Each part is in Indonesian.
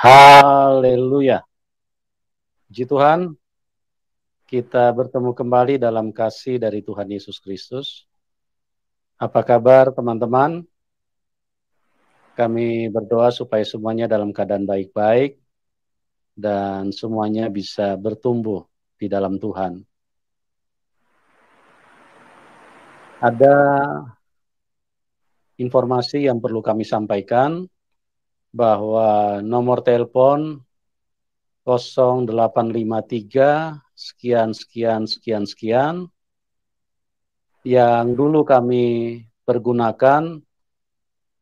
Haleluya. Puji Tuhan, kita bertemu kembali dalam kasih dari Tuhan Yesus Kristus. Apa kabar teman-teman? Kami berdoa supaya semuanya dalam keadaan baik-baik dan semuanya bisa bertumbuh di dalam Tuhan. Ada informasi yang perlu kami sampaikan bahwa nomor telepon 0853 sekian yang dulu kami pergunakan,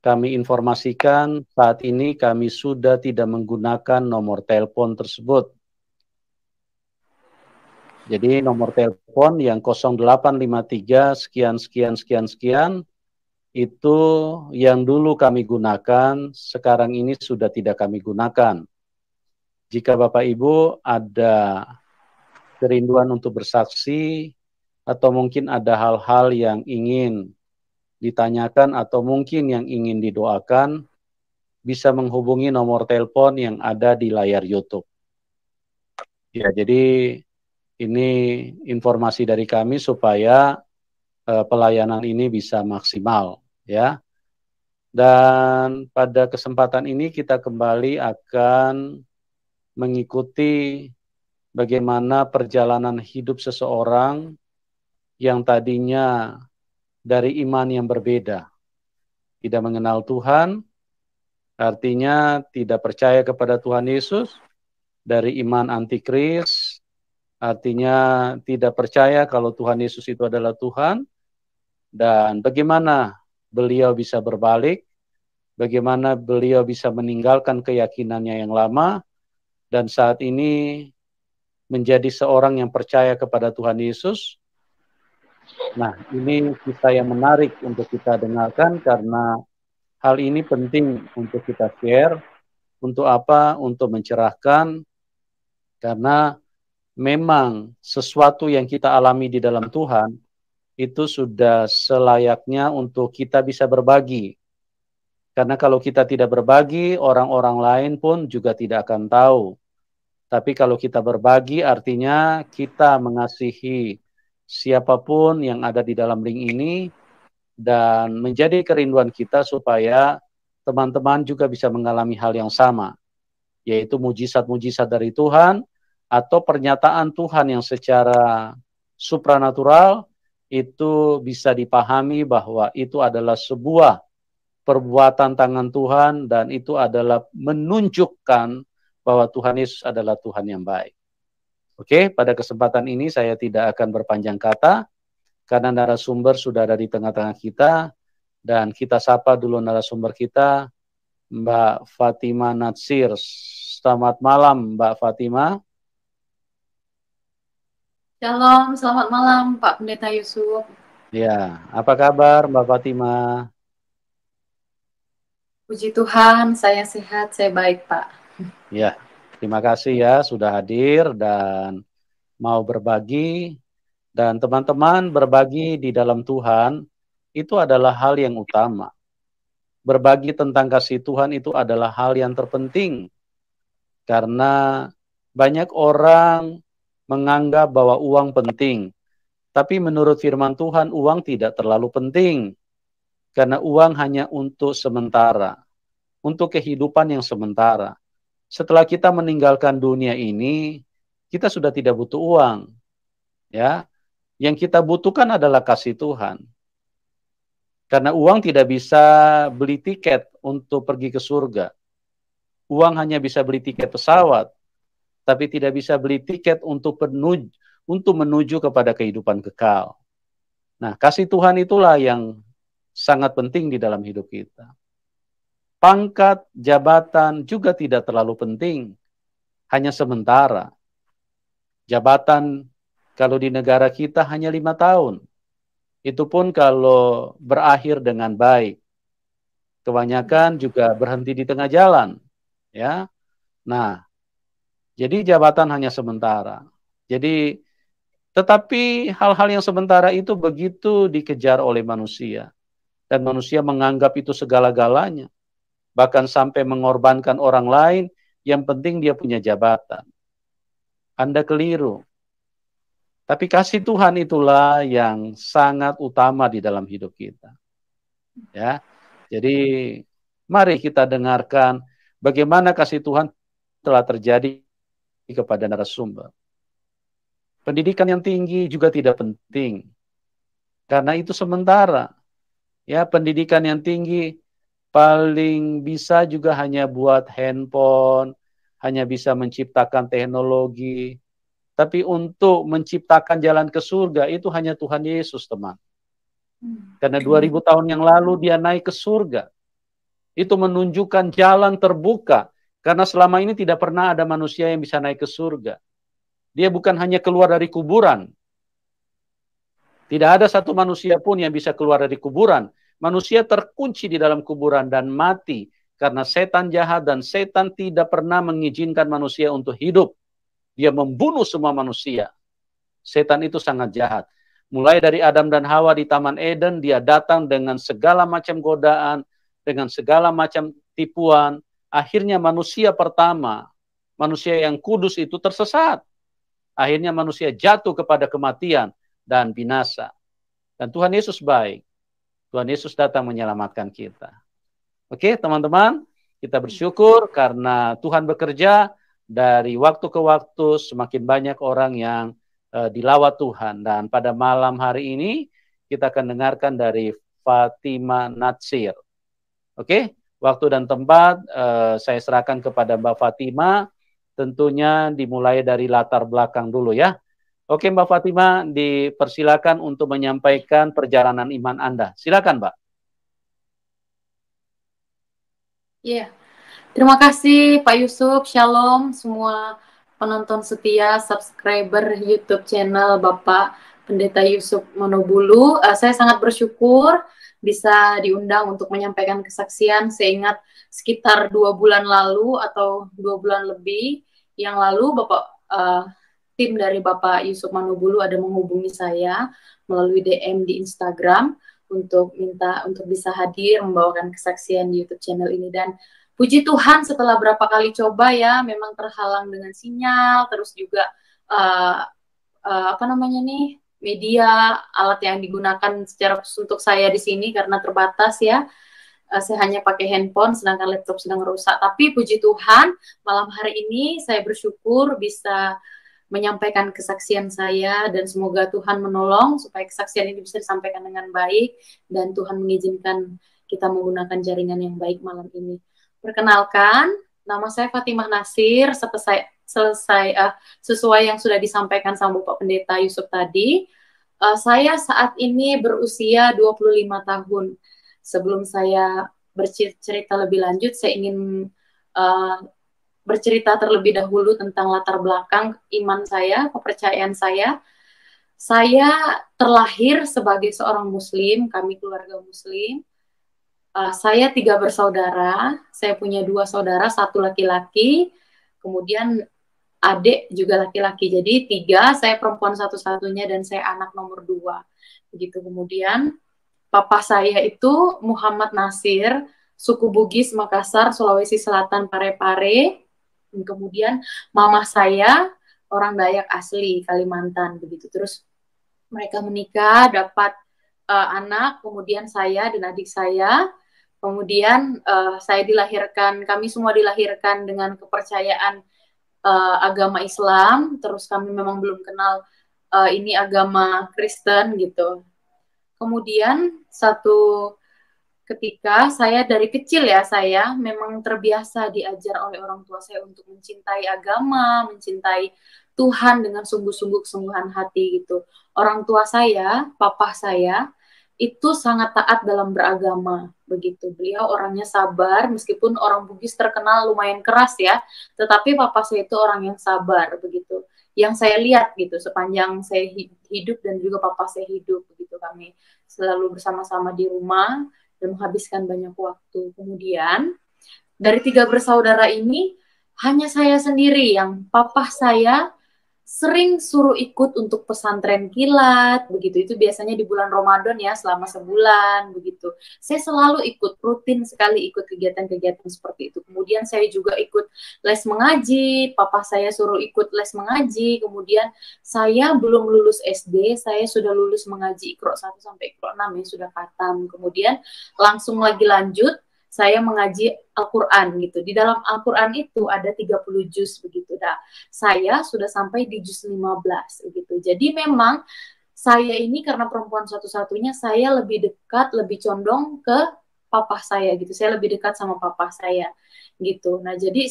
kami informasikan saat ini kami sudah tidak menggunakan nomor telepon tersebut. Jadi nomor telepon yang 0853 sekian itu yang dulu kami gunakan, sekarang ini sudah tidak kami gunakan. Jika Bapak Ibu ada kerinduan untuk bersaksi, atau mungkin ada hal-hal yang ingin ditanyakan atau mungkin yang ingin didoakan, bisa menghubungi nomor telepon yang ada di layar YouTube. Ya, jadi ini informasi dari kami supaya pelayanan ini bisa maksimal, ya. Dan pada kesempatan ini kita kembali akan mengikuti bagaimana perjalanan hidup seseorang yang tadinya dari iman yang berbeda, tidak mengenal Tuhan, artinya tidak percaya kepada Tuhan Yesus, dari iman antikris, artinya tidak percaya kalau Tuhan Yesus itu adalah Tuhan, dan bagaimana beliau bisa berbalik, bagaimana beliau bisa meninggalkan keyakinannya yang lama, dan saat ini menjadi seorang yang percaya kepada Tuhan Yesus. Nah, ini kisah yang menarik untuk kita dengarkan karena hal ini penting untuk kita share. Untuk apa? Untuk mencerahkan, karena memang sesuatu yang kita alami di dalam Tuhan itu sudah selayaknya untuk kita bisa berbagi. Karena kalau kita tidak berbagi, orang-orang lain pun juga tidak akan tahu. Tapi kalau kita berbagi, artinya kita mengasihi siapapun yang ada di dalam link ini, dan menjadi kerinduan kita supaya teman-teman juga bisa mengalami hal yang sama, yaitu mujizat-mujizat dari Tuhan, atau pernyataan Tuhan yang secara supranatural itu bisa dipahami bahwa itu adalah sebuah perbuatan tangan Tuhan, dan itu adalah menunjukkan bahwa Tuhan Yesus adalah Tuhan yang baik. Oke, pada kesempatan ini saya tidak akan berpanjang kata, karena narasumber sudah ada di tengah-tengah kita, dan kita sapa dulu narasumber kita, Mbak Fatima Natsir. Selamat malam, Mbak Fatima. Shalom, selamat malam Pak Pendeta Yusuf. Ya, apa kabar Mbak Fatima? Puji Tuhan, saya sehat, saya baik Pak. Ya, terima kasih ya sudah hadir dan mau berbagi. Dan teman-teman, berbagi di dalam Tuhan itu adalah hal yang utama. Berbagi tentang kasih Tuhan itu adalah hal yang terpenting. Karena banyak orang menganggap bahwa uang penting. Tapi menurut firman Tuhan, uang tidak terlalu penting. Karena uang hanya untuk sementara. Untuk kehidupan yang sementara. Setelah kita meninggalkan dunia ini, kita sudah tidak butuh uang. Ya, yang kita butuhkan adalah kasih Tuhan. Karena uang tidak bisa beli tiket untuk pergi ke surga. Uang hanya bisa beli tiket pesawat, tapi tidak bisa beli tiket untuk menuju kepada kehidupan kekal. Nah, kasih Tuhan itulah yang sangat penting di dalam hidup kita. Pangkat, jabatan juga tidak terlalu penting, hanya sementara. Jabatan kalau di negara kita hanya 5 tahun. Itu pun kalau berakhir dengan baik. Kebanyakan juga berhenti di tengah jalan. Ya. Nah, jadi jabatan hanya sementara. Jadi, tetapi hal-hal yang sementara itu begitu dikejar oleh manusia. Dan manusia menganggap itu segala-galanya. Bahkan sampai mengorbankan orang lain Yang penting dia punya jabatan. Anda keliru. Tapi kasih Tuhan itulah yang sangat utama di dalam hidup kita. Ya. Jadi mari kita dengarkan bagaimana kasih Tuhan telah terjadi kepada narasumber. Pendidikan yang tinggi juga tidak penting. Karena itu sementara. Ya, pendidikan yang tinggi paling bisa juga hanya buat handphone, hanya bisa menciptakan teknologi. Tapi untuk menciptakan jalan ke surga itu hanya Tuhan Yesus, teman. Karena 2000 tahun yang lalu dia naik ke surga. Itu menunjukkan jalan terbuka. Karena selama ini tidak pernah ada manusia yang bisa naik ke surga. Dia bukan hanya keluar dari kuburan. Tidak ada satu manusia pun yang bisa keluar dari kuburan. Manusia terkunci di dalam kuburan dan mati. Karena setan jahat dan setan tidak pernah mengizinkan manusia untuk hidup. Dia membunuh semua manusia. Setan itu sangat jahat. Mulai dari Adam dan Hawa di Taman Eden, dia datang dengan segala macam godaan, dengan segala macam tipuan. Akhirnya manusia pertama, manusia yang kudus itu tersesat. Akhirnya manusia jatuh kepada kematian dan binasa. Dan Tuhan Yesus baik. Tuhan Yesus datang menyelamatkan kita. Oke, teman-teman, kita bersyukur karena Tuhan bekerja dari waktu ke waktu, semakin banyak orang yang dilawat Tuhan. Dan pada malam hari ini kita akan dengarkan dari Fatima Natsir. Oke, waktu dan tempat saya serahkan kepada Mbak Fatima. Tentunya dimulai dari latar belakang dulu ya. Oke, Mbak Fatima, dipersilakan untuk menyampaikan perjalanan iman Anda. Silakan, Mbak. Iya, terima kasih Pak Yusuf. Shalom semua penonton setia, subscriber YouTube channel Bapak Pendeta Yusuf Monobulu. Saya sangat bersyukur bisa diundang untuk menyampaikan kesaksian. Saya ingat sekitar 2 bulan lalu atau 2 bulan lebih yang lalu tim dari Bapak Yusuf Monobulu ada menghubungi saya melalui DM di Instagram untuk minta untuk bisa hadir membawakan kesaksian di YouTube channel ini. Dan puji Tuhan setelah berapa kali coba ya, memang terhalang dengan sinyal, terus juga media alat yang digunakan secara khusus untuk saya di sini karena terbatas ya. Saya hanya pakai handphone sedangkan laptop sedang rusak. Tapi puji Tuhan malam hari ini saya bersyukur bisa menyampaikan kesaksian saya dan semoga Tuhan menolong supaya kesaksian ini bisa disampaikan dengan baik dan Tuhan mengizinkan kita menggunakan jaringan yang baik malam ini. Perkenalkan, nama saya Fatimah Natsir. Sesuai yang sudah disampaikan sama Bapak Pendeta Yusuf tadi, saya saat ini berusia 25 tahun. Sebelum saya bercerita lebih lanjut, saya ingin bercerita terlebih dahulu tentang latar belakang iman saya, kepercayaan saya. Saya terlahir sebagai seorang Muslim, kami keluarga Muslim. Saya 3 bersaudara, saya punya 2 saudara, 1 laki-laki, kemudian adik juga laki-laki. Jadi 3, saya perempuan satu-satunya dan saya anak nomor 2. Begitu. Kemudian papa saya itu Muhammad Natsir, suku Bugis, Makassar, Sulawesi Selatan, Parepare. Kemudian mama saya orang Dayak asli Kalimantan, begitu. Terus mereka menikah, dapat anak, kemudian saya dan adik saya. Kemudian saya dilahirkan, kami semua dilahirkan dengan kepercayaan agama Islam. Terus kami memang belum kenal ini agama Kristen gitu. Kemudian satu ketika saya dari kecil ya, saya memang terbiasa diajar oleh orang tua saya untuk mencintai agama, mencintai Tuhan dengan sungguh-sungguh kesungguhan hati gitu. Orang tua saya, papa saya, itu sangat taat dalam beragama begitu. Beliau orangnya sabar, meskipun orang Bugis terkenal lumayan keras ya, tetapi papa saya itu orang yang sabar begitu. Yang saya lihat gitu sepanjang saya hidup dan juga papa saya hidup begitu, kami selalu bersama-sama di rumah dan menghabiskan banyak waktu. Kemudian dari 3 bersaudara ini hanya saya sendiri yang papa saya sering suruh ikut untuk pesantren kilat, begitu. Itu biasanya di bulan Ramadan ya, selama sebulan, begitu. Saya selalu ikut, rutin sekali ikut kegiatan-kegiatan seperti itu. Kemudian saya juga ikut les mengaji, papa saya suruh ikut les mengaji, kemudian saya belum lulus SD, saya sudah lulus mengaji Iqra 1 sampai Iqra 6 ya, sudah khatam. Kemudian langsung lagi lanjut, saya mengaji Al-Quran gitu. Di dalam Al-Quran itu ada 30 juz begitu. Nah, saya sudah sampai di juz 15 gitu. Jadi memang saya ini karena perempuan satu-satunya, saya lebih dekat, lebih condong ke papa saya gitu. Saya lebih dekat sama papa saya gitu. Nah, jadi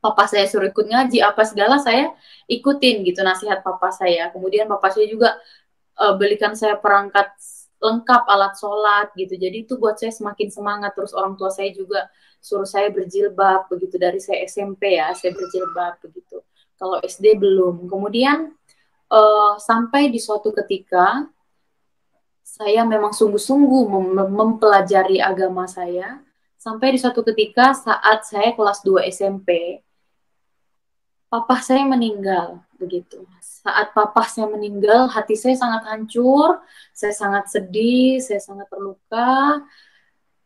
papa saya suruh ikut ngaji apa segala saya ikutin gitu nasihat papa saya. Kemudian papa saya juga belikan saya perangkat lengkap alat sholat gitu. Jadi itu buat saya semakin semangat. Terus orang tua saya juga suruh saya berjilbab begitu dari saya SMP ya, saya berjilbab begitu. Kalau SD belum. Kemudian sampai di suatu ketika saya memang sungguh-sungguh mempelajari agama saya. Sampai di suatu ketika saat saya kelas 2 SMP, papa saya meninggal begitu. Saat papa saya meninggal, hati saya sangat hancur, saya sangat sedih, saya sangat terluka.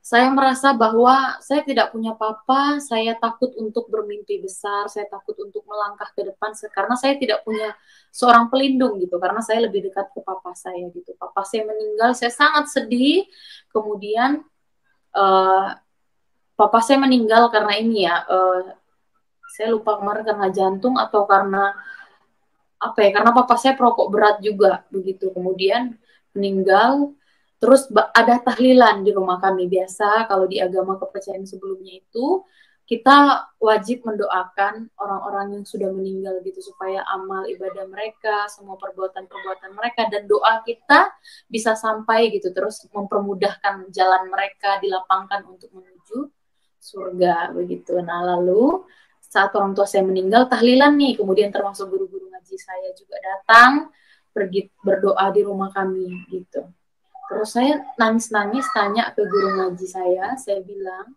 Saya merasa bahwa saya tidak punya papa, saya takut untuk bermimpi besar, saya takut untuk melangkah ke depan karena saya tidak punya seorang pelindung gitu, karena saya lebih dekat ke papa saya gitu. Papa saya meninggal, saya sangat sedih. Kemudian papa saya meninggal karena ini ya, saya lupa kemarin karena jantung atau karena apa ya, karena papa saya perokok berat juga begitu. Kemudian meninggal, terus ada tahlilan di rumah kami. Biasa kalau di agama kepercayaan sebelumnya itu kita wajib mendoakan orang-orang yang sudah meninggal gitu, supaya amal ibadah mereka, semua perbuatan-perbuatan mereka dan doa kita bisa sampai gitu, terus mempermudahkan jalan mereka, dilapangkan untuk menuju surga begitu. Nah, lalu saat orang tua saya meninggal, tahlilan nih, kemudian termasuk guru-guru ngaji saya juga datang, pergi berdoa di rumah kami gitu. Terus saya nangis-nangis tanya ke guru ngaji saya bilang,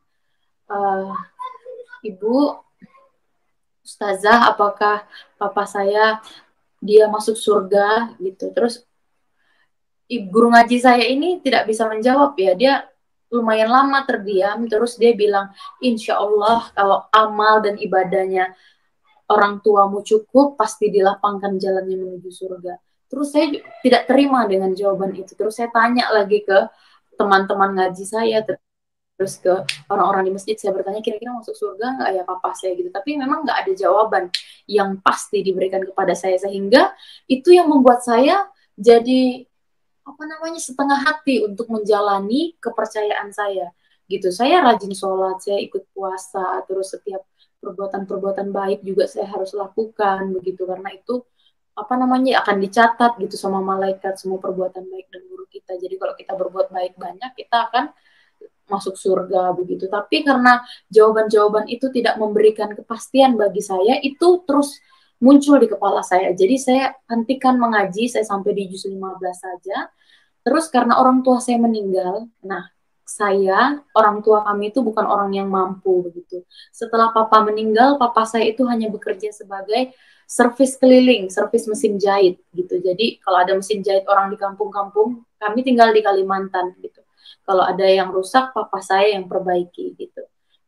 Ibu, Ustazah, apakah papa saya dia masuk surga gitu. Terus guru ngaji saya ini tidak bisa menjawab ya, dia lumayan lama terdiam, terus dia bilang, insya Allah kalau amal dan ibadahnya orang tuamu cukup, pasti dilapangkan jalannya menuju surga. Terus saya tidak terima dengan jawaban itu. Terus saya tanya lagi ke teman-teman ngaji saya, terus ke orang-orang di masjid, saya bertanya, kira-kira masuk surga nggak ya papa saya gitu. Tapi memang nggak ada jawaban yang pasti diberikan kepada saya, sehingga itu yang membuat saya jadi setengah hati untuk menjalani kepercayaan saya gitu. Saya rajin sholat, saya ikut puasa, terus setiap perbuatan-perbuatan baik juga saya harus lakukan begitu, karena itu akan dicatat gitu sama malaikat, semua perbuatan baik dan buruk kita. Jadi kalau kita berbuat baik banyak, kita akan masuk surga begitu. Tapi karena jawaban-jawaban itu tidak memberikan kepastian bagi saya, itu terus muncul di kepala saya. Jadi saya hentikan mengaji, saya sampai di juz 15 saja. Terus karena orang tua saya meninggal, nah orang tua kami itu bukan orang yang mampu begitu. Setelah papa meninggal, papa saya itu hanya bekerja sebagai servis keliling, servis mesin jahit gitu. Jadi kalau ada mesin jahit orang di kampung-kampung, kami tinggal di Kalimantan gitu. Kalau ada yang rusak, papa saya yang perbaiki gitu.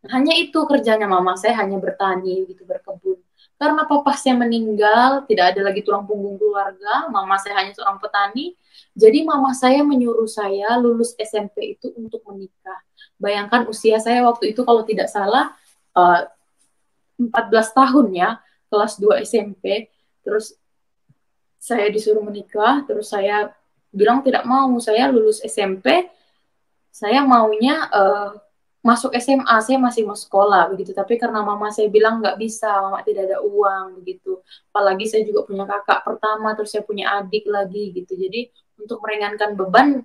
Nah, hanya itu kerjanya, mama saya hanya bertani gitu, berkebun. Karena papa saya meninggal, tidak ada lagi tulang punggung keluarga, mama saya hanya seorang petani. Jadi mama saya menyuruh saya lulus SMP itu untuk menikah. Bayangkan usia saya waktu itu kalau tidak salah 14 tahun ya, kelas 2 SMP. Terus saya disuruh menikah, terus saya bilang tidak mau, saya lulus SMP, saya maunya masuk SMA, saya masih mau sekolah begitu. Tapi karena mama saya bilang nggak bisa, mama tidak ada uang begitu. Apalagi saya juga punya kakak pertama, terus saya punya adik lagi gitu. Jadi untuk meringankan beban,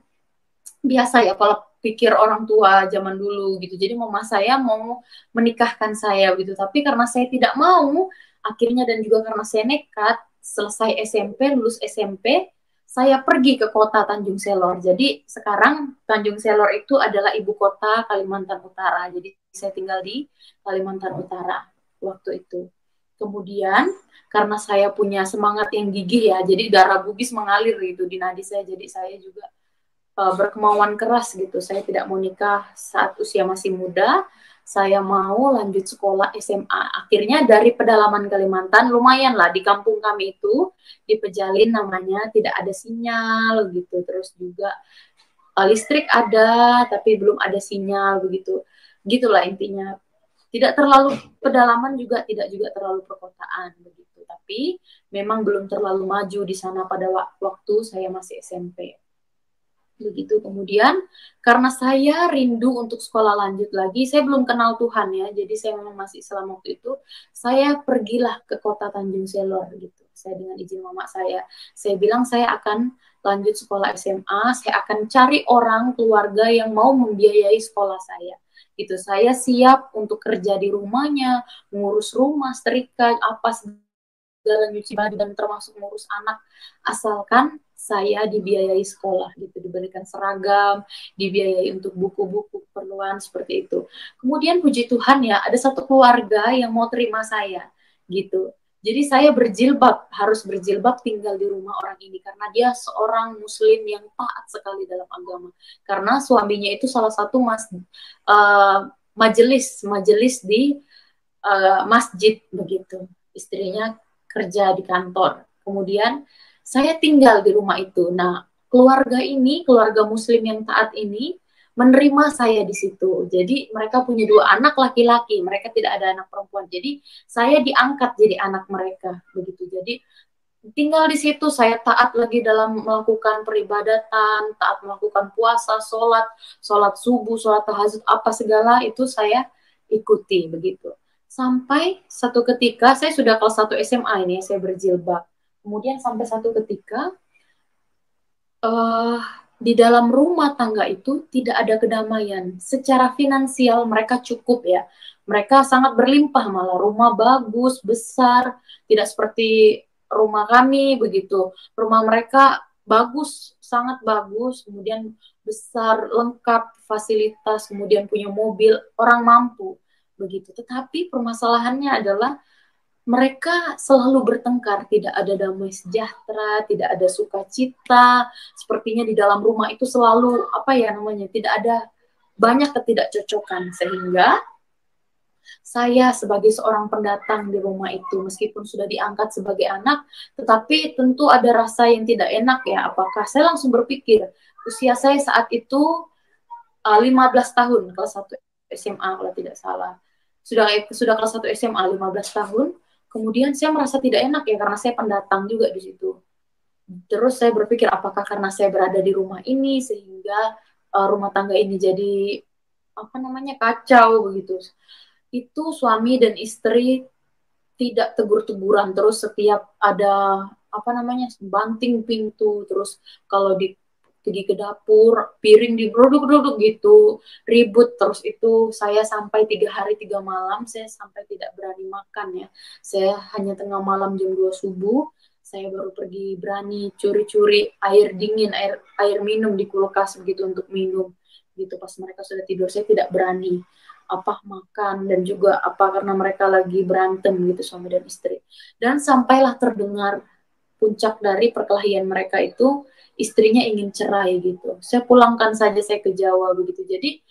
biasa ya kalau pikir orang tua zaman dulu gitu. Jadi mama saya mau menikahkan saya gitu. Tapi karena saya tidak mau, akhirnya dan juga karena saya nekat, selesai SMP, lulus SMP, saya pergi ke kota Tanjung Selor. Jadi sekarang Tanjung Selor itu adalah ibu kota Kalimantan Utara. Jadi saya tinggal di Kalimantan Utara waktu itu. Kemudian karena saya punya semangat yang gigih ya, jadi darah Bugis mengalir gitu di nadi saya, jadi saya juga berkemauan keras gitu. Saya tidak mau nikah saat usia masih muda. Saya mau lanjut sekolah SMA. Akhirnya dari pedalaman Kalimantan, lumayan lah di kampung kami itu, di Pejalin namanya, tidak ada sinyal gitu. Terus juga listrik ada, tapi belum ada sinyal begitu. Gitulah intinya. Tidak terlalu pedalaman juga, tidak juga terlalu perkotaan begitu. Tapi memang belum terlalu maju di sana pada waktu saya masih SMP. Begitu. Kemudian karena saya rindu untuk sekolah lanjut lagi, saya belum kenal Tuhan ya, jadi saya memang masih Islam waktu itu. Saya pergilah ke kota Tanjung Selor gitu. Saya dengan izin mama saya bilang saya akan lanjut sekolah SMA, saya akan cari orang keluarga yang mau membiayai sekolah saya. Gitu. Saya siap untuk kerja di rumahnya, mengurus rumah, setrika, apa segala, nyuci baju dan termasuk ngurus anak, asalkan saya dibiayai sekolah gitu, diberikan seragam, dibiayai untuk buku-buku keperluan seperti itu. Kemudian puji Tuhan ya, ada satu keluarga yang mau terima saya gitu. Jadi saya berjilbab, harus berjilbab tinggal di rumah orang ini karena dia seorang muslim yang taat sekali dalam agama. Karena suaminya itu salah satu majelis di masjid begitu. Istrinya kerja di kantor. Kemudian saya tinggal di rumah itu. Nah, keluarga ini, keluarga muslim yang taat ini menerima saya di situ. Jadi mereka punya 2 anak laki-laki, mereka tidak ada anak perempuan. Jadi saya diangkat jadi anak mereka begitu. Jadi tinggal di situ saya taat lagi dalam melakukan peribadatan, taat melakukan puasa, sholat subuh, sholat tahajud, apa segala itu saya ikuti begitu. Sampai satu ketika saya sudah kelas 1 SMA ini, saya berjilbab. Kemudian sampai satu ketika di dalam rumah tangga itu tidak ada kedamaian. Secara finansial mereka cukup ya. Mereka sangat berlimpah malah, rumah bagus, besar, tidak seperti rumah kami begitu. Rumah mereka bagus, sangat bagus, kemudian besar, lengkap fasilitas, kemudian punya mobil, orang mampu begitu. Tetapi permasalahannya adalah mereka selalu bertengkar, tidak ada damai sejahtera, tidak ada sukacita. Sepertinya di dalam rumah itu selalu apa ya namanya, tidak ada, banyak ketidakcocokan, sehingga saya sebagai seorang pendatang di rumah itu, meskipun sudah diangkat sebagai anak, tetapi tentu ada rasa yang tidak enak ya. Apakah saya langsung berpikir, usia saya saat itu 15 tahun, kelas 1 SMA kalau tidak salah. Sudah kelas 1 SMA 15 tahun, kemudian saya merasa tidak enak ya karena saya pendatang juga di situ. Terus saya berpikir apakah karena saya berada di rumah ini sehingga rumah tangga ini jadi apa namanya kacau begitu. Itu suami dan istri tidak tegur-teguran, terus setiap ada apa namanya banting pintu, terus kalau pergi ke dapur piring dibroduk-broduk gitu, ribut. Terus itu saya sampai 3 hari 3 malam saya sampai tidak berani makan ya. Saya hanya tengah malam jam 2 subuh saya baru pergi berani curi-curi air dingin, air minum di kulkas begitu untuk minum gitu. Pas mereka sudah tidur saya tidak berani apa makan, dan juga apa karena mereka lagi berantem gitu suami dan istri. Dan sampailah terdengar puncak dari perkelahian mereka itu, istrinya ingin cerai gitu. Saya pulangkan saja saya ke Jawa begitu. Jadi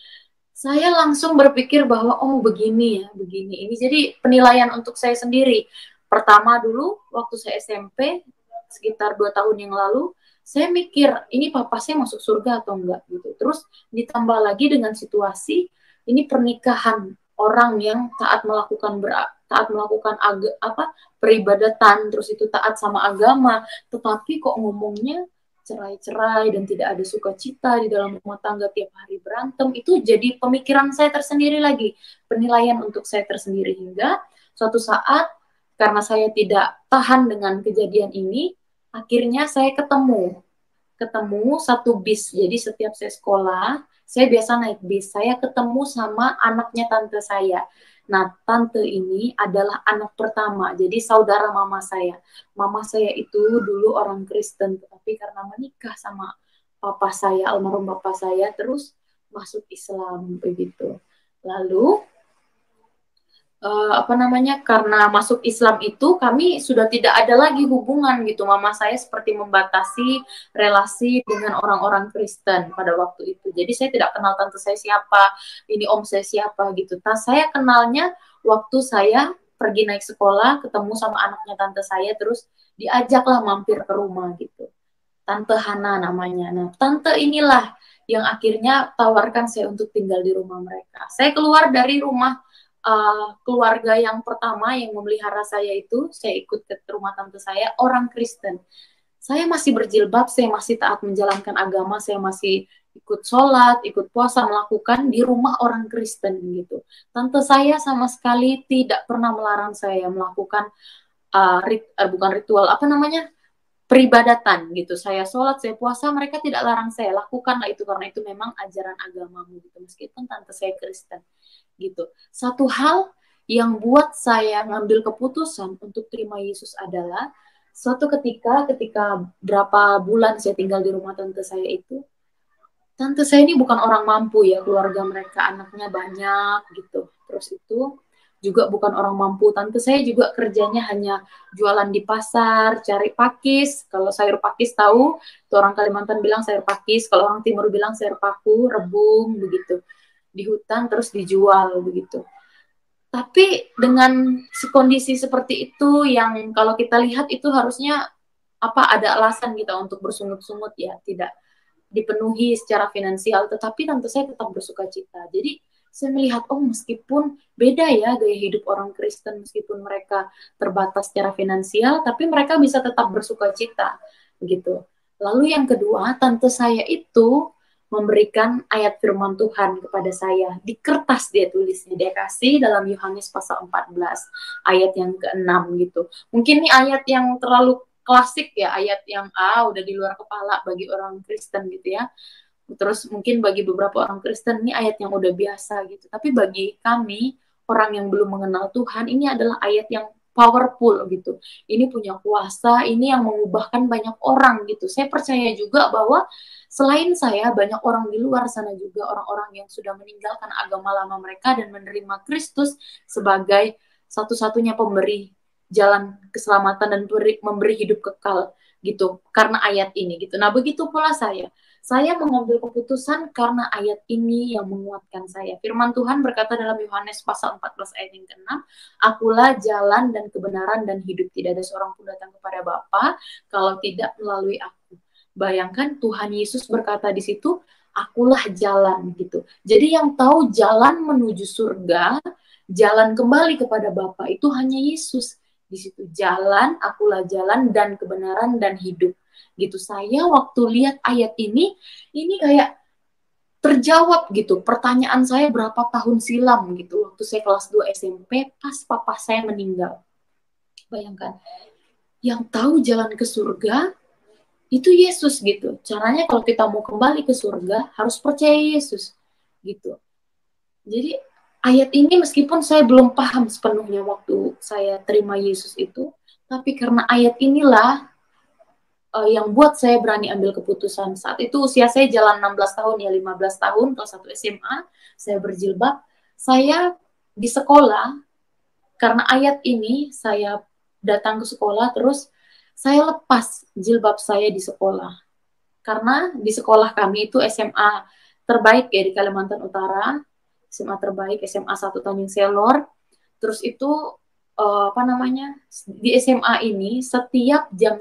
saya langsung berpikir bahwa oh begini ya, begini. Ini jadi penilaian untuk saya sendiri. Pertama dulu waktu saya SMP sekitar 2 tahun yang lalu, saya mikir ini papa saya masuk surga atau enggak gitu. Terus ditambah lagi dengan situasi ini pernikahan orang yang taat melakukan peribadatan, terus itu taat sama agama, tetapi kok ngomongnya cerai-cerai dan tidak ada sukacita di dalam rumah tangga, tiap hari berantem. Itu jadi pemikiran saya tersendiri lagi, penilaian untuk saya tersendiri, hingga suatu saat karena saya tidak tahan dengan kejadian ini, akhirnya saya ketemu satu bis. Jadi setiap saya sekolah, saya biasa naik bis. Saya ketemu sama anaknya tante saya. Nah, tante ini adalah anak pertama, jadi saudara mama saya. Mama saya itu dulu orang Kristen, tetapi karena menikah sama papa saya, almarhum papa saya, terus masuk Islam begitu. Lalu apa namanya, karena masuk Islam itu kami sudah tidak ada lagi hubungan gitu. Mama saya seperti membatasi relasi dengan orang-orang Kristen pada waktu itu. Jadi saya tidak kenal tante saya siapa, ini om saya siapa gitu. Saya kenalnya waktu saya pergi naik sekolah, ketemu sama anaknya tante saya, terus diajaklah mampir ke rumah gitu. Tante Hana namanya. Nah, tante inilah yang akhirnya tawarkan saya untuk tinggal di rumah mereka. Saya keluar dari rumah keluarga yang pertama yang memelihara saya itu, saya ikut ke rumah tante saya, orang Kristen. Saya masih berjilbab, saya masih taat menjalankan agama, saya masih ikut sholat, ikut puasa, melakukan di rumah orang Kristen gitu. Tante saya sama sekali tidak pernah melarang saya melakukan bukan ritual, apa namanya, peribadatan gitu. Saya sholat, saya puasa, mereka tidak larang saya lakukanlah itu karena itu memang ajaran agamamu gitu. Meskipun tante saya Kristen gitu. Satu hal yang buat saya ngambil keputusan untuk terima Yesus adalah suatu ketika berapa bulan saya tinggal di rumah tante saya itu, tante saya ini bukan orang mampu ya, keluarga mereka anaknya banyak gitu. Terus itu juga bukan orang mampu. Tante saya juga kerjanya hanya jualan di pasar, cari pakis. Kalau sayur pakis tahu, itu orang Kalimantan bilang sayur pakis. Kalau orang Timur bilang sayur paku, rebung, begitu. Di hutan terus dijual, begitu. Tapi dengan kondisi seperti itu yang kalau kita lihat itu harusnya ada alasan kita untuk bersungut-sungut ya, tidak dipenuhi secara finansial, tetapi tante saya tetap bersuka cita. Jadi saya melihat, oh meskipun beda ya gaya hidup orang Kristen, meskipun mereka terbatas secara finansial, tapi mereka bisa tetap bersuka cita, gitu. Lalu yang kedua, tante saya itu memberikan ayat firman Tuhan kepada saya. Di kertas dia tulisnya, dia kasih dalam Yohanes pasal 14, ayat yang ke-6 gitu. Mungkin ini ayat yang terlalu klasik ya, ayat yang udah di luar kepala bagi orang Kristen gitu ya. Terus mungkin bagi beberapa orang Kristen ini ayat yang udah biasa gitu. Tapi bagi kami, orang yang belum mengenal Tuhan, ini adalah ayat yang powerful gitu. Ini punya kuasa, ini yang mengubahkan banyak orang gitu. Saya percaya juga bahwa selain saya, banyak orang di luar sana juga, orang-orang yang sudah meninggalkan agama lama mereka dan menerima Kristus sebagai satu-satunya pemberi jalan keselamatan dan memberi hidup kekal gitu karena ayat ini gitu. Nah, begitu pula saya mengambil keputusan karena ayat ini yang menguatkan saya. Firman Tuhan berkata dalam Yohanes pasal 14 ayat yang ke-6, akulah jalan dan kebenaran dan hidup. Tidak ada seorang pun datang kepada Bapa kalau tidak melalui aku. Bayangkan Tuhan Yesus berkata di situ, akulah jalan gitu. Jadi yang tahu jalan menuju surga, jalan kembali kepada Bapa itu hanya Yesus. Di situ jalan, akulah jalan dan kebenaran dan hidup. Gitu. Saya waktu lihat ayat ini kayak terjawab gitu. Pertanyaan saya berapa tahun silam gitu. Waktu saya kelas 2 SMP pas papa saya meninggal. Bayangkan. Yang tahu jalan ke surga itu Yesus gitu. Caranya kalau kita mau kembali ke surga harus percaya Yesus gitu. Jadi ayat ini meskipun saya belum paham sepenuhnya waktu saya terima Yesus itu, tapi karena ayat inilah yang buat saya berani ambil keputusan. Saat itu usia saya jalan 16 tahun ya, 15 tahun, kelas 1 SMA, saya berjilbab. Saya di sekolah, karena ayat ini, saya datang ke sekolah, terus saya lepas jilbab saya di sekolah. Karena di sekolah kami itu SMA terbaik ya di Kalimantan Utara, SMA terbaik, SMA 1 Tanjung Selor. Terus itu, di SMA ini setiap jam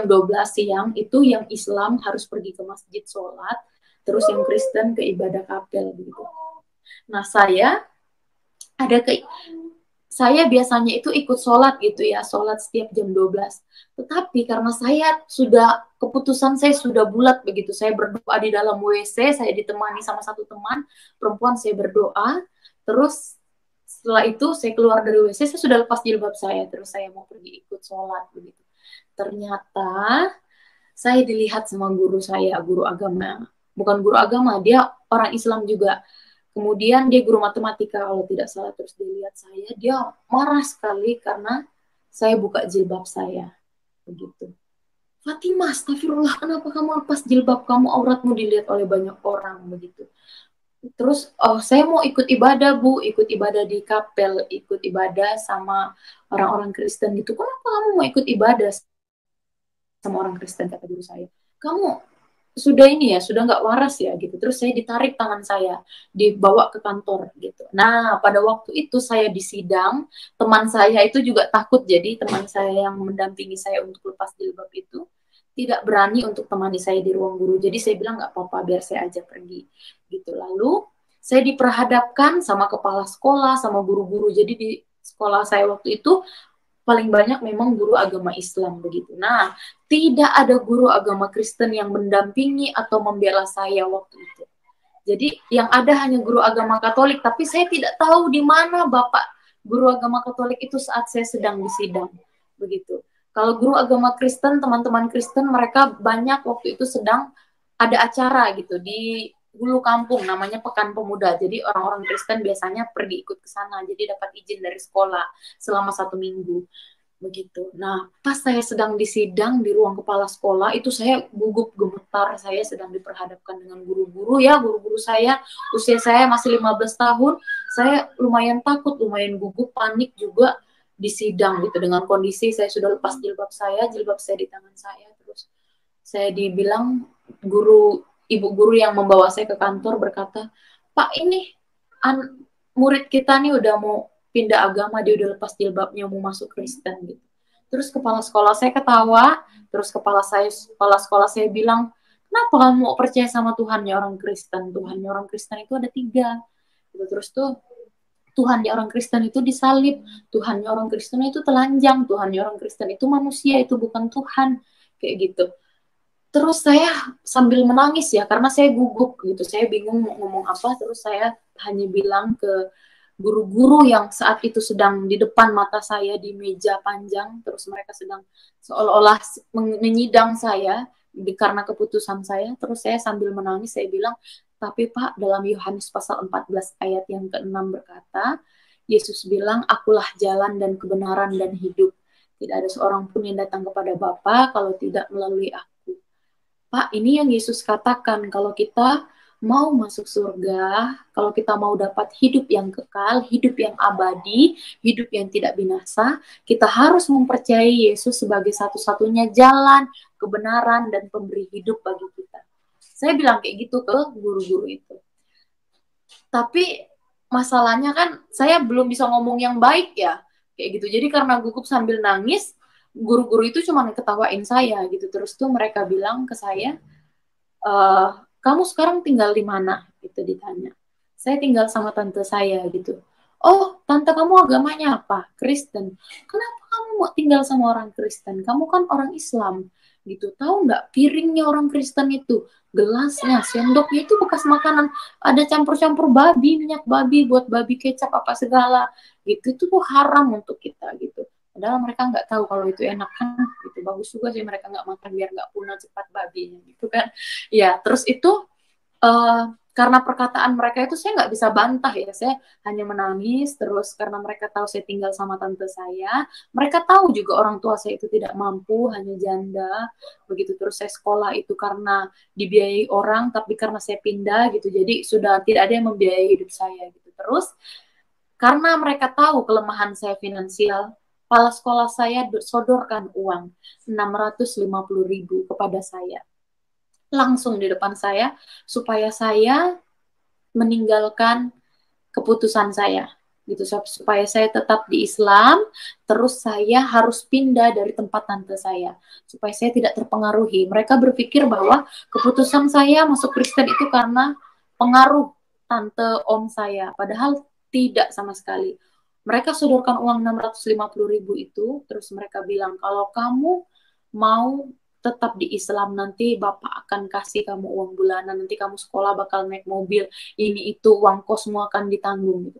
12 siang itu yang Islam harus pergi ke masjid sholat, terus yang Kristen ke ibadah kapel gitu. Nah saya biasanya itu ikut sholat gitu ya, sholat setiap jam 12. Tetapi karena keputusan saya sudah bulat begitu, saya berdoa di dalam WC, saya ditemani sama satu teman perempuan, saya berdoa, terus setelah itu saya keluar dari WC, saya sudah lepas jilbab saya, terus saya mau pergi ikut sholat begitu. Ternyata saya dilihat sama guru saya, guru agama. Bukan guru agama, dia orang Islam juga. Kemudian dia guru matematika kalau tidak salah, terus dilihat saya, dia marah sekali karena saya buka jilbab saya. Begitu. Fatimah, astagfirullah, kenapa kamu lepas jilbab kamu, auratmu dilihat oleh banyak orang begitu. Terus, oh saya mau ikut ibadah Bu, ikut ibadah di kapel, ikut ibadah sama orang-orang Kristen gitu. Kenapa kamu mau ikut ibadah sama orang Kristen, kata guru saya? Kamu sudah ini ya, sudah nggak waras ya gitu. Terus saya ditarik tangan saya, dibawa ke kantor gitu. Nah, pada waktu itu saya di sidang, teman saya itu juga takut. Jadi teman saya yang mendampingi saya untuk lepas jilbab itu tidak berani untuk temani saya di ruang guru. Jadi saya bilang nggak apa-apa, biar saya aja pergi gitu. Lalu saya diperhadapkan sama kepala sekolah, sama guru-guru. Jadi di sekolah saya waktu itu paling banyak memang guru agama Islam begitu. Nah, tidak ada guru agama Kristen yang mendampingi atau membela saya waktu itu. Jadi yang ada hanya guru agama Katolik, tapi saya tidak tahu di mana Bapak guru agama Katolik itu saat saya sedang di sidang begitu. Kalau guru agama Kristen, teman-teman Kristen mereka banyak waktu itu sedang ada acara gitu di hulu kampung namanya Pekan Pemuda. Jadi orang-orang Kristen biasanya pergi ikut ke sana. Jadi dapat izin dari sekolah selama 1 minggu begitu. Nah, pas saya sedang disidang di ruang kepala sekolah, itu saya gugup gemetar, saya sedang diperhadapkan dengan guru-guru ya, guru-guru saya, usia saya masih 15 tahun, saya lumayan takut, lumayan gugup, panik juga di sidang gitu, dengan kondisi saya sudah lepas jilbab saya di tangan saya, terus saya dibilang ibu guru yang membawa saya ke kantor berkata, Pak ini murid kita nih udah mau pindah agama, dia udah lepas jilbabnya mau masuk Kristen gitu. Terus kepala sekolah saya ketawa, terus kepala sekolah saya bilang, kenapa kamu mau percaya sama Tuhannya orang Kristen? Tuhannya orang Kristen itu ada 3. Gitu. Terus tuh Tuhannya orang Kristen itu disalib, Tuhannya orang Kristen itu telanjang, Tuhannya orang Kristen itu manusia, itu bukan Tuhan, kayak gitu. Terus saya sambil menangis ya, karena saya gugup gitu, saya bingung mau ngomong apa, terus saya hanya bilang ke guru-guru yang saat itu sedang di depan mata saya di meja panjang, terus mereka sedang seolah-olah menyidang saya karena keputusan saya, terus saya sambil menangis, saya bilang, tapi Pak, dalam Yohanes pasal 14 ayat yang ke-6 berkata, Yesus bilang, akulah jalan dan kebenaran dan hidup. Tidak ada seorang pun yang datang kepada Bapa kalau tidak melalui aku. Pak, ini yang Yesus katakan, kalau kita mau masuk surga, kalau kita mau dapat hidup yang kekal, hidup yang abadi, hidup yang tidak binasa, kita harus mempercayai Yesus sebagai satu-satunya jalan, kebenaran, dan pemberi hidup bagi kita. Saya bilang kayak gitu ke guru-guru itu. Tapi masalahnya kan saya belum bisa ngomong yang baik ya, kayak gitu. Jadi karena gugup sambil nangis, guru-guru itu cuma ketawain saya gitu. Terus tuh mereka bilang ke saya, kamu sekarang tinggal di mana? Gitu ditanya. Saya tinggal sama tante saya gitu. Oh, tante kamu agamanya apa? Kristen. Kenapa kamu mau tinggal sama orang Kristen? Kamu kan orang Islam gitu. Tahu nggak piringnya orang Kristen itu, gelasnya, sendoknya itu bekas makanan. Ada campur-campur babi, minyak babi, buat babi kecap apa segala gitu. Itu tuh haram untuk kita gitu. Padahal mereka nggak tahu kalau itu enak kan, gitu. Bagus juga sih mereka nggak makan biar nggak punah cepat babinya gitu kan. Ya, terus itu karena perkataan mereka itu saya nggak bisa bantah ya, saya hanya menangis terus karena mereka tahu saya tinggal sama tante saya, mereka tahu juga orang tua saya itu tidak mampu, hanya janda, begitu. Terus saya sekolah itu karena dibiayai orang, tapi karena saya pindah gitu, jadi sudah tidak ada yang membiayai hidup saya gitu. Terus karena mereka tahu kelemahan saya finansial, kepala sekolah saya sodorkan uang 650.000 kepada saya langsung di depan saya supaya saya meninggalkan keputusan saya gitu, supaya saya tetap di Islam, terus saya harus pindah dari tempat tante saya supaya saya tidak terpengaruhi. Mereka berpikir bahwa keputusan saya masuk Kristen itu karena pengaruh tante om saya, padahal tidak sama sekali. Mereka sodorkan uang 650.000 itu, terus mereka bilang kalau kamu mau tetap di Islam, nanti Bapak akan kasih kamu uang bulanan, nanti kamu sekolah bakal naik mobil, ini itu uang kos semua akan ditanggung gitu.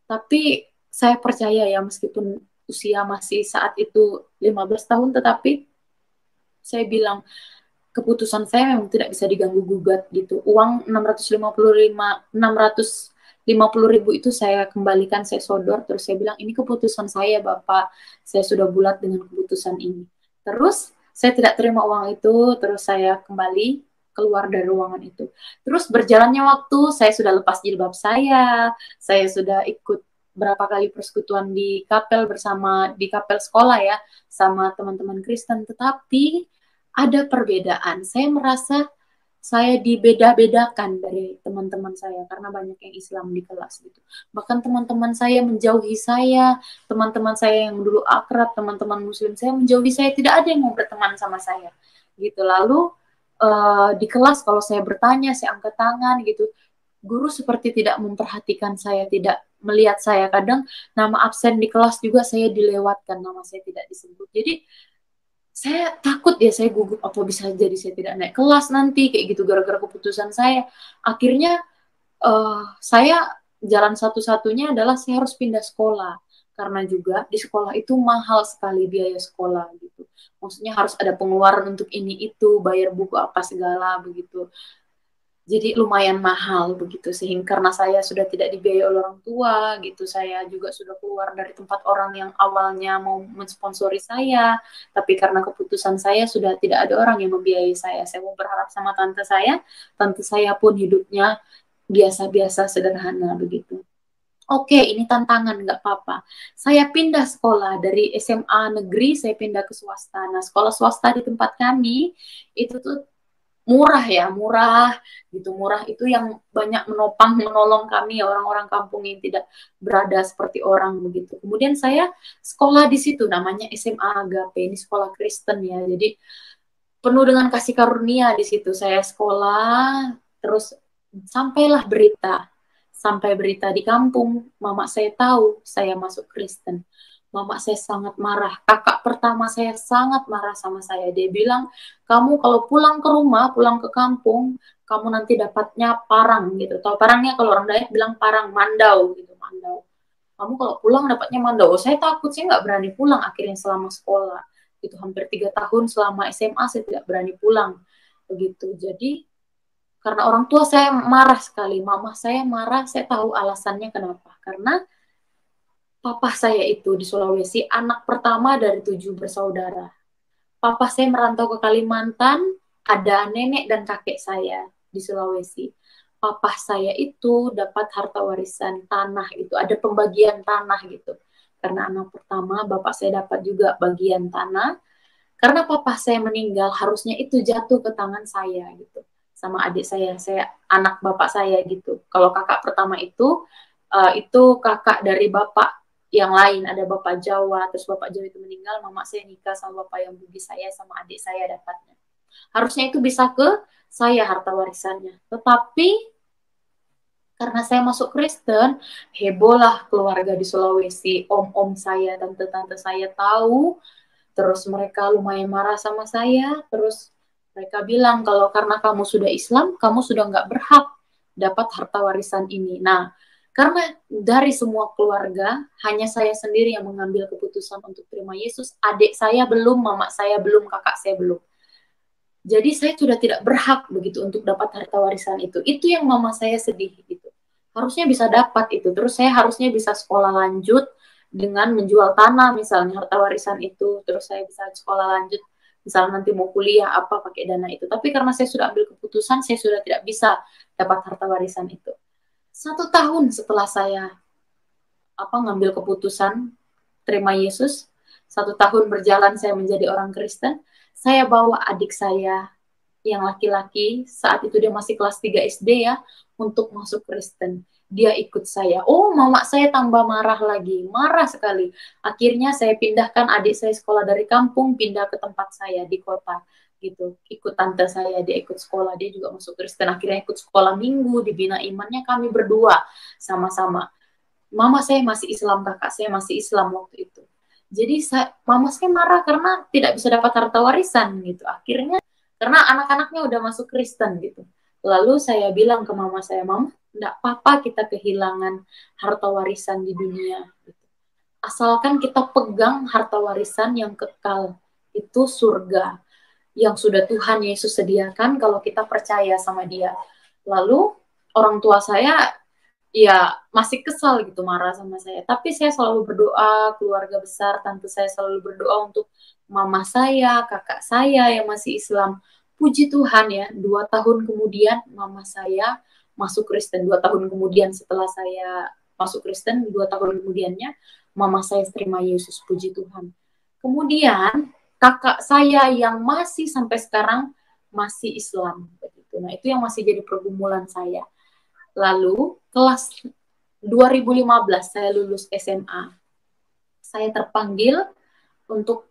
Tapi saya percaya ya, meskipun usia masih saat itu 15 tahun, tetapi saya bilang keputusan saya memang tidak bisa diganggu gugat gitu. Uang 650.000 itu saya kembalikan, saya sodor, terus saya bilang ini keputusan saya Bapak, saya sudah bulat dengan keputusan ini. Terus saya tidak terima uang itu, terus saya kembali keluar dari ruangan itu. Terus berjalannya waktu, saya sudah lepas jilbab saya sudah ikut berapa kali persekutuan di kapel sekolah ya, sama teman-teman Kristen, tetapi ada perbedaan. Saya merasa saya dibeda-bedakan dari teman-teman saya karena banyak yang Islam di kelas gitu. Bahkan teman-teman saya menjauhi saya, teman-teman saya yang dulu akrab, teman-teman Muslim saya menjauhi saya, tidak ada yang mau berteman sama saya gitu. Lalu di kelas kalau saya bertanya, saya angkat tangan gitu. Guru seperti tidak memperhatikan saya, tidak melihat saya. Kadang nama absen di kelas juga saya dilewatkan, nama saya tidak disebut. Jadi saya takut ya, saya gugup apa bisa jadi saya tidak naik kelas nanti kayak gitu gara-gara keputusan saya. Akhirnya saya jalan satu-satunya adalah saya harus pindah sekolah karena juga di sekolah itu mahal sekali biaya sekolah gitu. Maksudnya harus ada pengeluaran untuk ini itu, bayar buku apa segala begitu. Jadi lumayan mahal begitu, sehingga karena saya sudah tidak dibiayai oleh orang tua gitu, saya juga sudah keluar dari tempat orang yang awalnya mau mensponsori saya, tapi karena keputusan saya sudah tidak ada orang yang membiayai saya mau berharap sama tante saya pun hidupnya biasa-biasa sederhana begitu. Oke, ini tantangan, nggak apa-apa. Saya pindah sekolah dari SMA negeri, saya pindah ke swasta. Nah, sekolah swasta di tempat kami itu tuh murah ya, murah gitu. Murah itu yang banyak menopang menolong kami ya, orang-orang kampung yang tidak berada seperti orang begitu. Kemudian saya sekolah di situ namanya SMA Agape, ini sekolah Kristen ya. Jadi penuh dengan kasih karunia di situ. Saya sekolah terus sampai berita di kampung, mama saya tahu saya masuk Kristen. Mama saya sangat marah. Kakak pertama saya sangat marah sama saya. Dia bilang, kamu kalau pulang ke rumah, pulang ke kampung, kamu nanti dapatnya parang gitu. Tahu parangnya kalau orang Dayak bilang parang, mandau gitu, mandau. Kamu kalau pulang dapatnya mandau. Saya takut, saya nggak berani pulang akhirnya selama sekolah. Itu hampir 3 tahun selama SMA saya tidak berani pulang. Begitu. Jadi karena orang tua saya marah sekali, mama saya marah, saya tahu alasannya kenapa. Karena papa saya itu di Sulawesi, anak pertama dari 7 bersaudara. Papa saya merantau ke Kalimantan, ada nenek dan kakek saya di Sulawesi. Papa saya itu dapat harta warisan tanah itu, ada pembagian tanah gitu. Karena anak pertama, bapak saya dapat juga bagian tanah. Karena papa saya meninggal, harusnya itu jatuh ke tangan saya gitu. Sama adik saya anak bapak saya gitu. Kalau kakak pertama itu kakak dari bapak yang lain, ada bapak Jawa, terus bapak Jawa itu meninggal, mama saya nikah sama bapak yang bugis saya, sama adik saya dapatnya. Harusnya itu bisa ke saya harta warisannya. Tetapi karena saya masuk Kristen, hebohlah keluarga di Sulawesi, om-om saya, tante-tante saya tahu, terus mereka lumayan marah sama saya, terus mereka bilang kalau karena kamu sudah Islam, kamu sudah nggak berhak dapat harta warisan ini. Nah, karena dari semua keluarga, hanya saya sendiri yang mengambil keputusan untuk terima Yesus. Adik saya belum, mama saya belum, kakak saya belum. Jadi saya sudah tidak berhak begitu untuk dapat harta warisan itu. Itu yang mama saya sedih gitu. Harusnya bisa dapat itu. Terus saya harusnya bisa sekolah lanjut dengan menjual tanah misalnya harta warisan itu. Terus saya bisa sekolah lanjut misalnya nanti mau kuliah apa pakai dana itu. Tapi karena saya sudah ambil keputusan, saya sudah tidak bisa dapat harta warisan itu. 1 tahun setelah saya ngambil keputusan terima Yesus, 1 tahun berjalan saya menjadi orang Kristen, saya bawa adik saya yang laki-laki, saat itu dia masih kelas 3 SD ya, untuk masuk Kristen. Dia ikut saya. Oh, mama saya tambah marah lagi. Marah sekali. Akhirnya saya pindahkan adik saya sekolah dari kampung, pindah ke tempat saya di kota. Gitu. Ikut tante saya, dia ikut sekolah. Dia juga masuk Kristen. Akhirnya ikut sekolah minggu, dibina imannya kami berdua sama-sama. Mama saya masih Islam, kakak saya masih Islam waktu itu. Jadi mama saya marah karena tidak bisa dapat harta warisan gitu. Akhirnya karena anak-anaknya udah masuk Kristen gitu. Lalu saya bilang ke mama saya, Mama, enggak apa-apa kita kehilangan harta warisan di dunia. Gitu. Asalkan kita pegang harta warisan yang kekal, itu surga. Yang sudah Tuhan Yesus sediakan kalau kita percaya sama dia. Lalu orang tua saya ya masih kesal gitu marah sama saya. Tapi saya selalu berdoa, keluarga besar, tante saya selalu berdoa untuk mama saya, kakak saya yang masih Islam. Puji Tuhan ya, 2 tahun kemudian mama saya masuk Kristen. 2 tahun kemudian setelah saya masuk Kristen, 2 tahun kemudiannya mama saya terima Yesus, puji Tuhan. Kemudian kakak saya yang masih sampai sekarang masih Islam. Begitu. Nah itu yang masih jadi pergumulan saya. Lalu kelas 2015 saya lulus SMA. Saya terpanggil untuk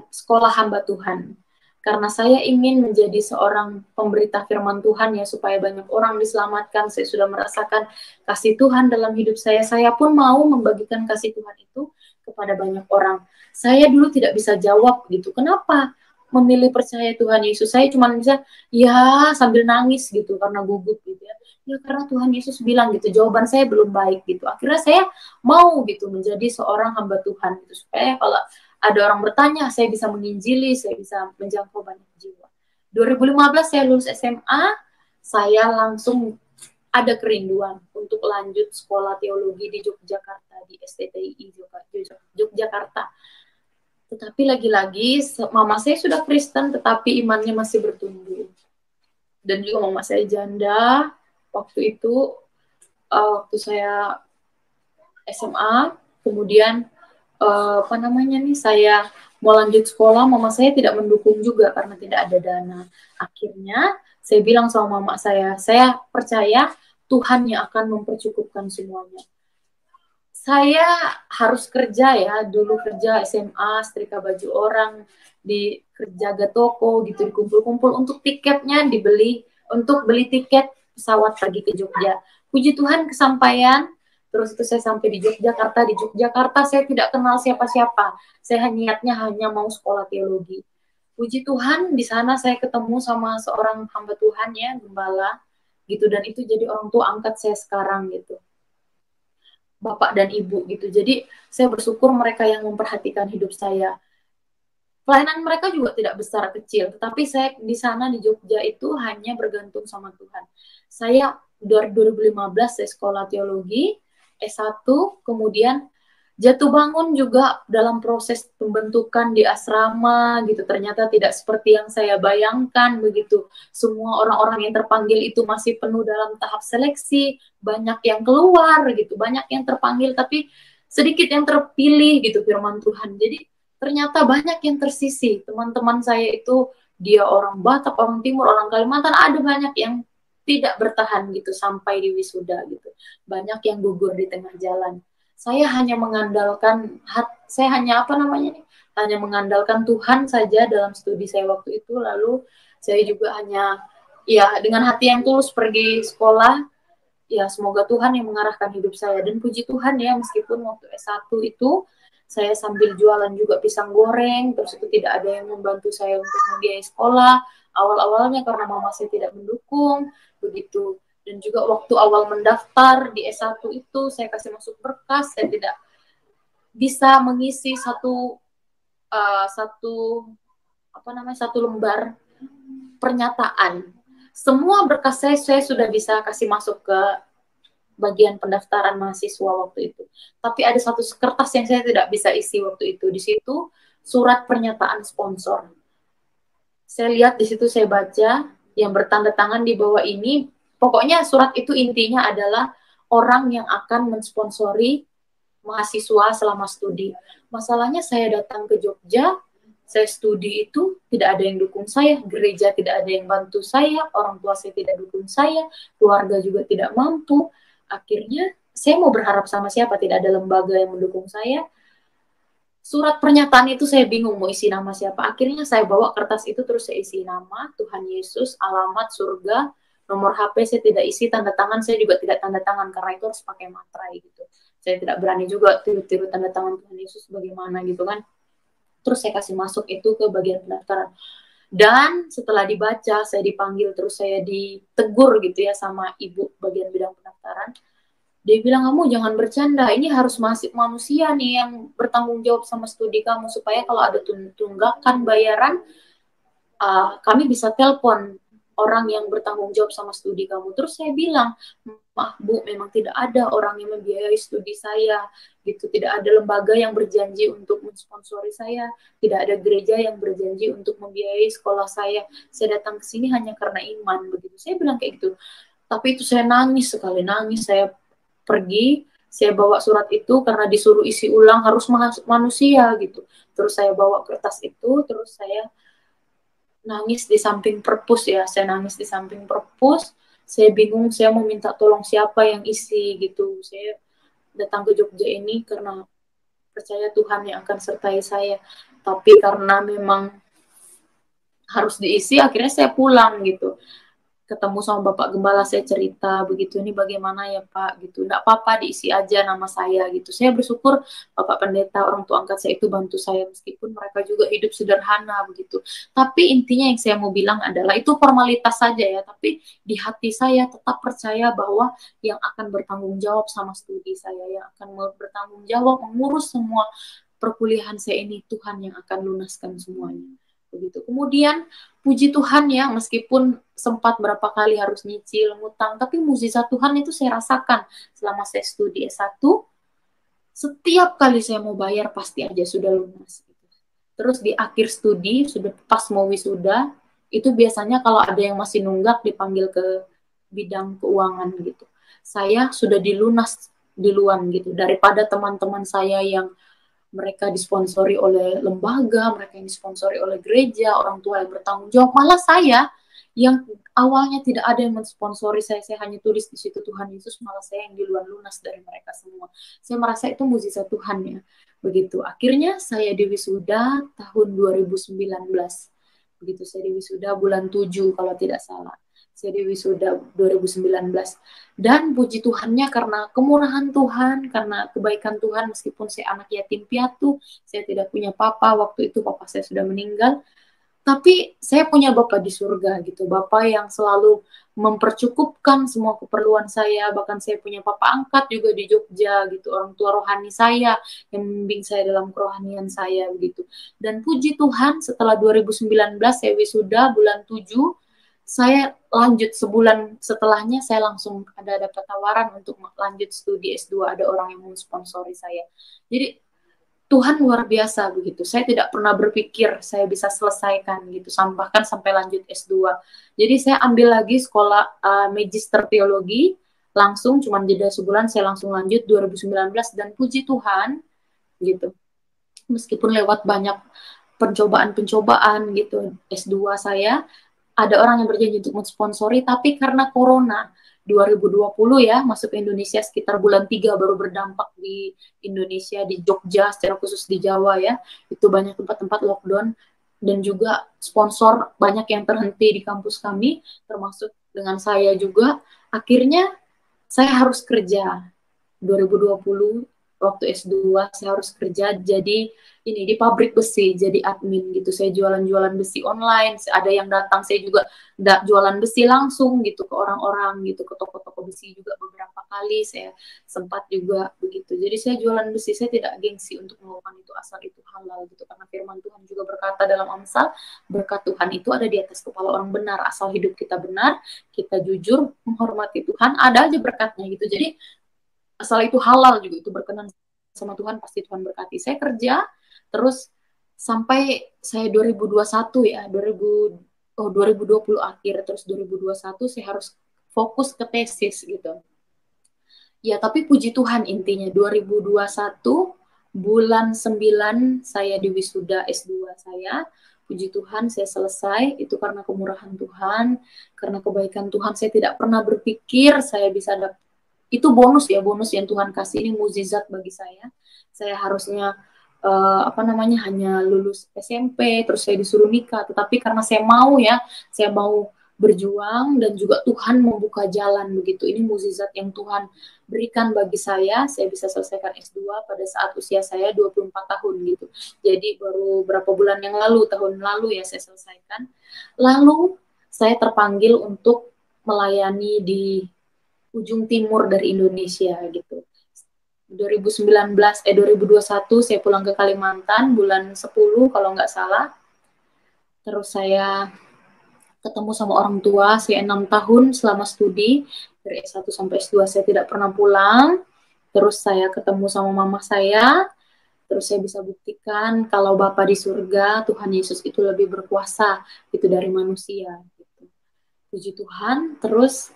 sekolah hamba Tuhan. Karena saya ingin menjadi seorang pemberita firman Tuhan ya, supaya banyak orang diselamatkan. Saya sudah merasakan kasih Tuhan dalam hidup saya. Saya pun mau membagikan kasih Tuhan itu kepada banyak orang. Saya dulu tidak bisa jawab gitu. Kenapa memilih percaya Tuhan Yesus? Saya cuma bisa ya sambil nangis gitu karena gugup gitu ya. Ya karena Tuhan Yesus bilang gitu. Jawaban saya belum baik gitu. Akhirnya saya mau gitu menjadi seorang hamba Tuhan gitu, supaya kalau ada orang bertanya, saya bisa menginjili, saya bisa menjangkau banyak jiwa. 2015 saya lulus SMA, saya langsung ada kerinduan untuk lanjut sekolah teologi di Yogyakarta, di STTI Yogyakarta. Tetapi lagi-lagi, mama saya sudah Kristen, tetapi imannya masih bertumbuh. Dan juga mama saya janda, waktu itu, waktu saya SMA, kemudian saya mau lanjut sekolah, mama saya tidak mendukung juga karena tidak ada dana. Akhirnya saya bilang sama mama saya percaya Tuhan yang akan mempercukupkan semuanya. Saya harus kerja ya, dulu kerja SMA, setrika baju orang, di kerja toko gitu, dikumpul-kumpul untuk tiketnya dibeli, untuk beli tiket pesawat pergi ke Jogja. Puji Tuhan kesampaian. Terus itu saya sampai di Yogyakarta. Di Yogyakarta saya tidak kenal siapa-siapa. Saya niatnya hanya mau sekolah teologi. Puji Tuhan di sana saya ketemu sama seorang hamba Tuhan ya, gembala gitu, dan itu jadi orang tua angkat saya sekarang gitu. Bapak dan ibu gitu. Jadi saya bersyukur mereka yang memperhatikan hidup saya. Pelayanan mereka juga tidak besar kecil, tetapi saya di sana di Jogja itu hanya bergantung sama Tuhan. Saya 2015 saya sekolah teologi, S1, kemudian jatuh bangun juga dalam proses pembentukan di asrama gitu. Ternyata tidak seperti yang saya bayangkan begitu. Semua orang-orang yang terpanggil itu masih penuh dalam tahap seleksi, banyak yang keluar gitu, banyak yang terpanggil tapi sedikit yang terpilih gitu firman Tuhan. Jadi ternyata banyak yang tersisih. Teman-teman saya itu dia orang Batak, orang Timur, orang Kalimantan, ada banyak yang tidak bertahan gitu sampai di wisuda gitu. Banyak yang gugur di tengah jalan. Saya hanya mengandalkan hanya mengandalkan Tuhan saja dalam studi saya waktu itu. Lalu saya juga hanya ya dengan hati yang tulus pergi sekolah. Ya semoga Tuhan yang mengarahkan hidup saya, dan puji Tuhan ya, meskipun waktu S1 itu saya sambil jualan juga pisang goreng, terus itu tidak ada yang membantu saya untuk membiayai sekolah awal-awalnya karena mama saya tidak mendukung begitu. Dan juga waktu awal mendaftar di S1 itu saya kasih masuk berkas, saya tidak bisa mengisi satu lembar pernyataan. Semua berkas saya sudah bisa kasih masuk ke bagian pendaftaran mahasiswa waktu itu. Tapi ada satu kertas yang saya tidak bisa isi waktu itu. Di situ surat pernyataan sponsor. Saya lihat di situ, saya baca yang bertanda tangan di bawah ini. Pokoknya surat itu intinya adalah orang yang akan mensponsori mahasiswa selama studi. Masalahnya saya datang ke Jogja, saya studi itu tidak ada yang dukung saya, gereja tidak ada yang bantu saya, orang tua saya tidak dukung saya, keluarga juga tidak mampu. Akhirnya saya mau berharap sama siapa, tidak ada lembaga yang mendukung saya. Surat pernyataan itu saya bingung mau isi nama siapa. Akhirnya saya bawa kertas itu, terus saya isi nama, Tuhan Yesus, alamat, surga, nomor HP saya tidak isi, tanda tangan saya juga tidak tanda tangan karena itu harus pakai materai gitu. Saya tidak berani juga tiru-tiru tanda tangan Tuhan Yesus bagaimana gitu kan. Terus saya kasih masuk itu ke bagian pendaftaran. Dan setelah dibaca, saya dipanggil, terus saya ditegur gitu ya sama ibu bagian bidang pendaftaran. Dia bilang, kamu jangan bercanda, ini harus manusia nih yang bertanggung jawab sama studi kamu, supaya kalau ada tunggakan bayaran, kami bisa telepon orang yang bertanggung jawab sama studi kamu. Terus saya bilang, maaf Bu, memang tidak ada orang yang membiayai studi saya, gitu. Tidak ada lembaga yang berjanji untuk mensponsori saya, tidak ada gereja yang berjanji untuk membiayai sekolah saya. Saya datang ke sini hanya karena iman, begitu. Saya bilang kayak gitu. Tapi itu saya nangis sekali, nangis. Saya pergi, saya bawa surat itu karena disuruh isi ulang, harus manusia gitu. Terus saya bawa kertas itu, terus saya nangis di samping perpus ya, saya nangis di samping perpus. Saya bingung, saya mau minta tolong siapa yang isi gitu. Saya datang ke Jogja ini karena percaya Tuhan yang akan sertai saya. Tapi karena memang harus diisi, akhirnya saya pulang gitu. Ketemu sama Bapak Gembala, saya cerita begitu, ini bagaimana ya Pak gitu, enggak apa-apa diisi aja nama saya gitu. Saya bersyukur Bapak Pendeta, orang tua angkat saya itu bantu saya, meskipun mereka juga hidup sederhana begitu. Tapi intinya yang saya mau bilang adalah itu formalitas saja ya, tapi di hati saya tetap percaya bahwa yang akan bertanggung jawab sama studi saya, yang akan bertanggung jawab mengurus semua perkuliahan saya ini, Tuhan yang akan lunaskan semuanya begitu. Kemudian puji Tuhan ya, meskipun sempat berapa kali harus nyicil, ngutang, tapi mukjizat Tuhan itu saya rasakan selama saya studi S1. Setiap kali saya mau bayar pasti aja sudah lunas. Terus di akhir studi, sudah pas mau wisuda, itu biasanya kalau ada yang masih nunggak dipanggil ke bidang keuangan gitu. Saya sudah dilunas duluan gitu, daripada teman-teman saya yang mereka disponsori oleh lembaga, mereka yang disponsori oleh gereja, orang tua yang bertanggung jawab. Malah saya yang awalnya tidak ada yang mensponsori saya hanya tulis di situ Tuhan Yesus, malah saya yang duluan lunas dari mereka semua. Saya merasa itu mukjizat Tuhan ya. Begitu. Akhirnya saya diwisuda tahun 2019. Begitu saya diwisuda bulan 7 kalau tidak salah. Saya diwisuda 2019. Dan puji Tuhannya karena kemurahan Tuhan, karena kebaikan Tuhan, meskipun saya anak yatim piatu, saya tidak punya papa, waktu itu papa saya sudah meninggal, tapi saya punya Bapa di surga gitu, Bapa yang selalu mempercukupkan semua keperluan saya, bahkan saya punya papa angkat juga di Jogja gitu, orang tua rohani saya yang membimbing saya dalam kerohanian saya begitu. Dan puji Tuhan setelah 2019 saya wisuda bulan 7, saya lanjut sebulan setelahnya saya langsung ada dapat tawaran untuk lanjut studi S2, ada orang yang mensponsori saya. Jadi Tuhan luar biasa begitu. Saya tidak pernah berpikir saya bisa selesaikan gitu, bahkan sampai lanjut S2. Jadi saya ambil lagi sekolah magister teologi, langsung cuman jeda sebulan saya langsung lanjut 2019 dan puji Tuhan gitu. Meskipun lewat banyak pencobaan-pencobaan gitu, S2 saya ada orang yang berjanji untuk mensponsori, tapi karena corona 2020 ya, masuk ke Indonesia sekitar bulan 3 baru berdampak di Indonesia, di Jogja, secara khusus di Jawa ya, itu banyak tempat-tempat lockdown, dan juga sponsor banyak yang terhenti di kampus kami, termasuk dengan saya juga. Akhirnya saya harus kerja 2020 waktu S2 saya harus kerja jadi ini di pabrik besi jadi admin gitu. Saya jualan-jualan besi online, ada yang datang saya juga jualan besi langsung gitu ke orang-orang gitu, ke toko-toko besi juga beberapa kali saya sempat juga begitu. Jadi saya jualan besi, saya tidak gengsi untuk melakukan itu asal itu halal gitu, karena firman Tuhan juga berkata dalam Amsal, berkat Tuhan itu ada di atas kepala orang benar, asal hidup kita benar, kita jujur, menghormati Tuhan, ada aja berkatnya gitu. Jadi asal itu halal juga, itu berkenan sama Tuhan, pasti Tuhan berkati. Saya kerja terus sampai saya 2021 ya, 2020 akhir, terus 2021 saya harus fokus ke tesis gitu. Ya, tapi puji Tuhan intinya 2021 bulan 9 saya di wisuda S2 saya. Puji Tuhan saya selesai, itu karena kemurahan Tuhan, karena kebaikan Tuhan. Saya tidak pernah berpikir saya bisa itu bonus ya, bonus yang Tuhan kasih, ini mukjizat bagi saya. Saya harusnya hanya lulus SMP terus saya disuruh nikah, tetapi karena saya mau berjuang dan juga Tuhan membuka jalan begitu. Ini mukjizat yang Tuhan berikan bagi saya bisa selesaikan S2 pada saat usia saya 24 tahun gitu. Jadi baru berapa bulan yang lalu, tahun lalu ya saya selesaikan. Lalu saya terpanggil untuk melayani di ujung timur dari Indonesia gitu. 2021 saya pulang ke Kalimantan bulan 10 kalau nggak salah. Terus saya ketemu sama orang tua, saya 6 tahun selama studi Dari S1 sampai S2 saya tidak pernah pulang. Terus saya ketemu sama mama saya. Terus saya bisa buktikan kalau Bapa di surga, Tuhan Yesus itu lebih berkuasa itu dari manusia. Gitu. Puji Tuhan. Terus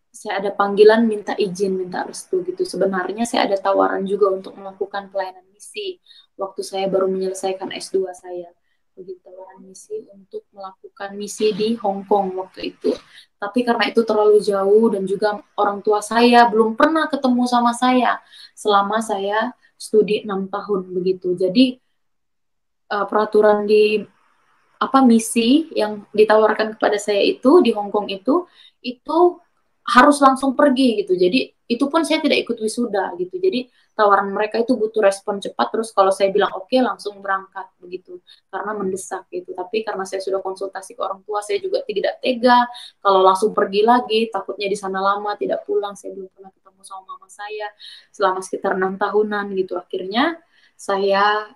saya ada panggilan minta izin, minta restu gitu. Sebenarnya saya ada tawaran juga untuk melakukan pelayanan misi waktu saya baru menyelesaikan S2 saya. Begitu tawaran misi untuk melakukan misi di Hong Kong waktu itu. Tapi karena itu terlalu jauh dan juga orang tua saya belum pernah ketemu sama saya selama saya studi 6 tahun begitu. Jadi peraturan di misi yang ditawarkan kepada saya itu di Hong Kong itu harus langsung pergi gitu. Jadi itu pun saya tidak ikut wisuda gitu. Jadi tawaran mereka itu butuh respon cepat. Terus kalau saya bilang oke, langsung berangkat begitu karena mendesak gitu. Tapi karena saya sudah konsultasi ke orang tua, saya juga tidak tega kalau langsung pergi lagi. Takutnya di sana lama tidak pulang. Saya belum pernah ketemu sama mama saya selama sekitar 6 tahunan gitu. Akhirnya saya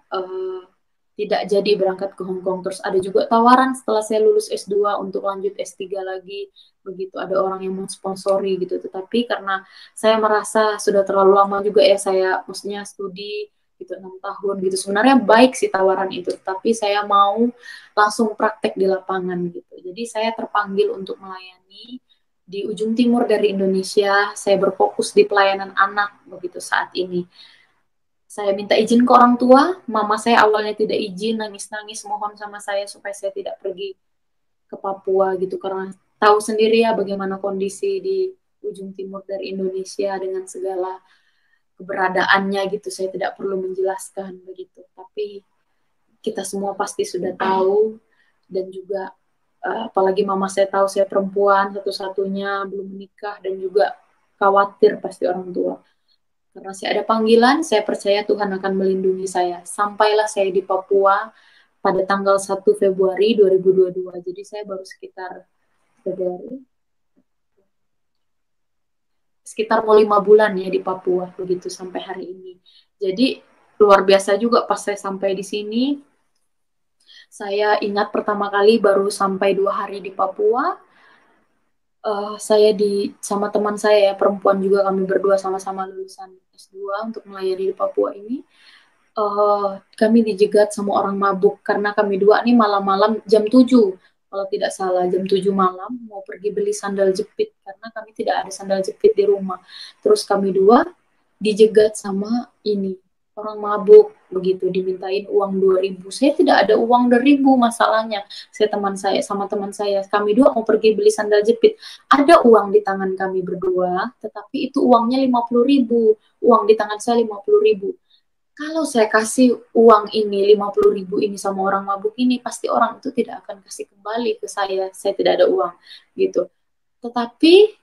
tidak jadi berangkat ke Hong Kong. Terus ada juga tawaran setelah saya lulus S2 untuk lanjut S3 lagi. Begitu ada orang yang mau sponsori gitu. Tetapi karena saya merasa sudah terlalu lama juga ya saya maksudnya studi gitu 6 tahun gitu. Sebenarnya baik sih tawaran itu, tapi saya mau langsung praktek di lapangan gitu. Jadi saya terpanggil untuk melayani di ujung timur dari Indonesia. Saya berfokus di pelayanan anak begitu saat ini. Saya minta izin ke orang tua, mama saya awalnya tidak izin, nangis-nangis mohon sama saya supaya saya tidak pergi ke Papua gitu, karena tahu sendiri ya bagaimana kondisi di ujung timur dari Indonesia dengan segala keberadaannya gitu, saya tidak perlu menjelaskan begitu, tapi kita semua pasti sudah tahu, dan juga apalagi mama saya tahu saya perempuan satu-satunya, belum menikah, dan juga khawatir pasti orang tua. Karena saya ada panggilan, saya percaya Tuhan akan melindungi saya. Sampailah saya di Papua pada tanggal 1 Februari 2022. Jadi saya baru sekitar mau 5 bulan ya di Papua begitu sampai hari ini. Jadi luar biasa juga pas saya sampai di sini. Saya ingat pertama kali baru sampai 2 hari di Papua. Saya sama teman saya ya perempuan juga, kami berdua sama-sama lulusan S2 untuk melayani di Papua ini. Kami dijegat sama orang mabuk karena kami dua nih malam-malam jam 7 kalau tidak salah, jam 7 malam mau pergi beli sandal jepit karena kami tidak ada sandal jepit di rumah. Terus kami dua dijegat sama ini orang mabuk begitu, dimintain uang 2.000. Saya tidak ada uang 2.000, masalahnya saya sama teman saya kami dua mau pergi beli sandal jepit, ada uang di tangan kami berdua tetapi itu uangnya 50.000, uang di tangan saya 50.000. Kalau saya kasih uang ini 50.000 ini sama orang mabuk ini, pasti orang itu tidak akan kasih kembali ke saya tidak ada uang gitu. Tetapi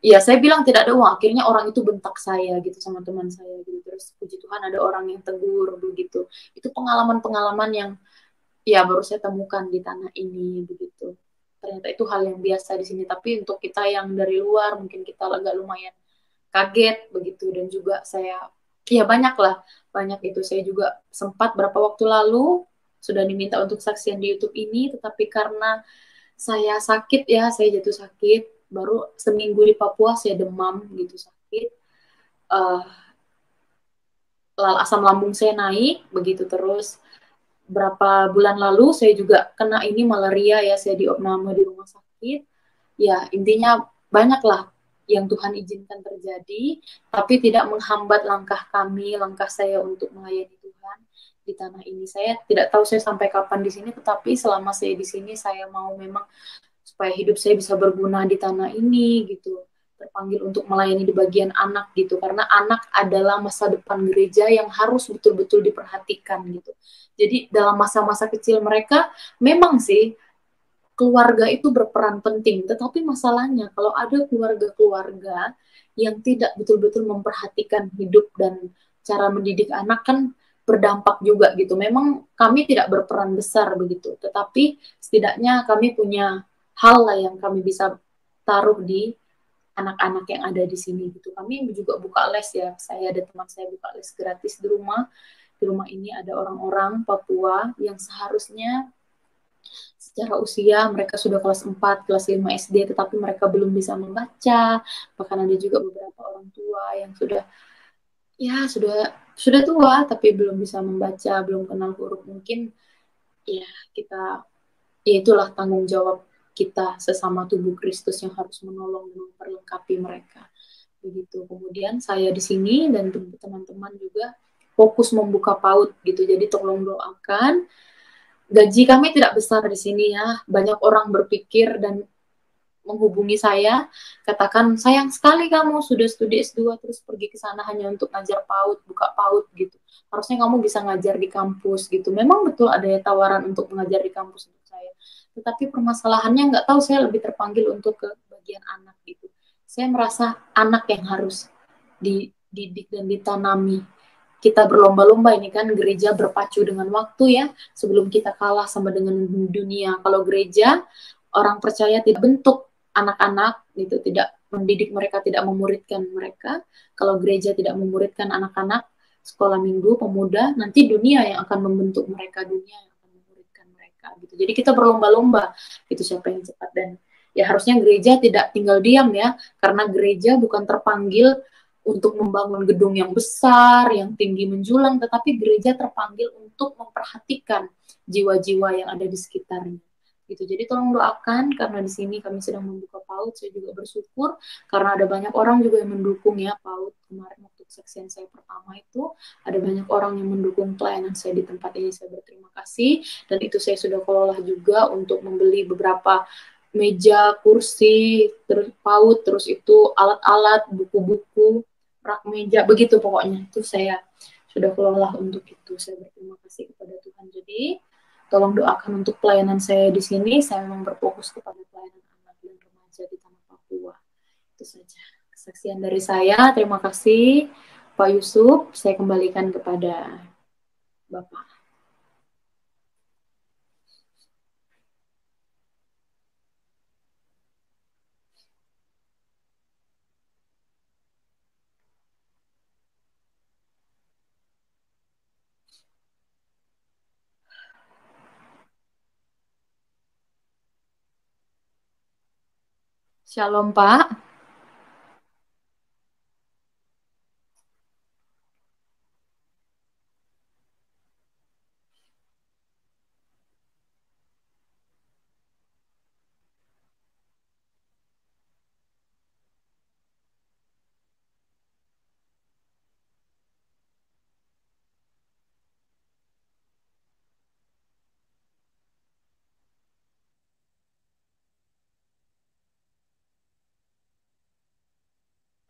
ya saya bilang tidak ada uang, akhirnya orang itu bentak saya gitu sama teman saya gitu. Terus puji Tuhan ada orang yang tegur begitu. Itu pengalaman-pengalaman yang ya baru saya temukan di tanah ini begitu. Ternyata itu hal yang biasa di sini, tapi untuk kita yang dari luar mungkin kita agak lumayan kaget begitu. Dan juga saya ya banyak itu. Saya juga sempat berapa waktu lalu sudah diminta untuk saksian di YouTube ini, tetapi karena saya sakit ya, saya jatuh sakit baru seminggu di Papua, saya demam gitu sakit, asam lambung saya naik begitu. Terus berapa bulan lalu saya juga kena ini malaria ya, saya diopname di rumah sakit ya. Intinya banyaklah yang Tuhan izinkan terjadi, tapi tidak menghambat langkah saya untuk melayani Tuhan di tanah ini. Saya tidak tahu saya sampai kapan di sini, tetapi selama saya di sini saya mau memang supaya hidup saya bisa berguna di tanah ini gitu, terpanggil untuk melayani di bagian anak gitu, karena anak adalah masa depan gereja yang harus betul-betul diperhatikan gitu. Jadi dalam masa-masa kecil mereka memang sih keluarga itu berperan penting, tetapi masalahnya kalau ada keluarga-keluarga yang tidak betul-betul memperhatikan hidup dan cara mendidik anak kan berdampak juga gitu. Memang kami tidak berperan besar begitu, tetapi setidaknya kami punya hal lah yang kami bisa taruh di anak-anak yang ada di sini gitu. Kami juga buka les ya, saya ada teman saya buka les gratis di rumah. Di rumah ini ada orang-orang Papua yang seharusnya secara usia mereka sudah kelas 4, kelas 5 SD, tetapi mereka belum bisa membaca. Bahkan ada juga beberapa orang tua yang sudah tua tapi belum bisa membaca, belum kenal huruf. Mungkin ya kita, ya itulah tanggung jawab kita sesama tubuh Kristus yang harus menolong dan memperlengkapi mereka. Begitu. Kemudian saya di sini dan teman-teman juga fokus membuka PAUD gitu. Jadi tolong doakan. Gaji kami tidak besar di sini ya. Banyak orang berpikir dan menghubungi saya, katakan sayang sekali kamu sudah studi S2 terus pergi ke sana hanya untuk ngajar PAUD, buka PAUD gitu. Harusnya kamu bisa ngajar di kampus gitu. Memang betul ada tawaran untuk mengajar di kampus untuk saya. Tetapi permasalahannya nggak tahu, saya lebih terpanggil untuk ke bagian anak gitu. Saya merasa anak yang harus dididik dan ditanami. Kita berlomba-lomba ini kan, gereja berpacu dengan waktu ya, sebelum kita kalah sama dengan dunia. Kalau gereja, orang percaya tidak bentuk anak-anak gitu, tidak mendidik mereka, tidak memuridkan mereka. Kalau gereja tidak memuridkan anak-anak, sekolah minggu, pemuda, nanti dunia yang akan membentuk mereka, dunia yang akan memuridkan mereka gitu. Jadi kita berlomba-lomba gitu siapa yang cepat. Dan ya harusnya gereja tidak tinggal diam ya, karena gereja bukan terpanggil untuk membangun gedung yang besar, yang tinggi menjulang, tetapi gereja terpanggil untuk memperhatikan jiwa-jiwa yang ada di sekitarnya. Gitu. Jadi tolong doakan, karena di sini kami sedang membuka PAUD. Saya juga bersyukur karena ada banyak orang juga yang mendukung ya PAUD. Kemarin waktu kesaksian saya pertama itu ada banyak orang yang mendukung pelayanan saya di tempat ini. Saya berterima kasih, dan itu saya sudah kelola juga untuk membeli beberapa meja, kursi, terus PAUD, terus itu alat-alat, buku-buku, rak meja, begitu pokoknya. Itu saya sudah kelola untuk itu. Saya berterima kasih kepada Tuhan. Jadi tolong doakan untuk pelayanan saya di sini. Saya memang berfokus kepada pelayanan anak dan remaja di tanah Papua. Itu saja kesaksian dari saya. Terima kasih Pak Yusuf. Saya kembalikan kepada Bapak. Shalom Pak.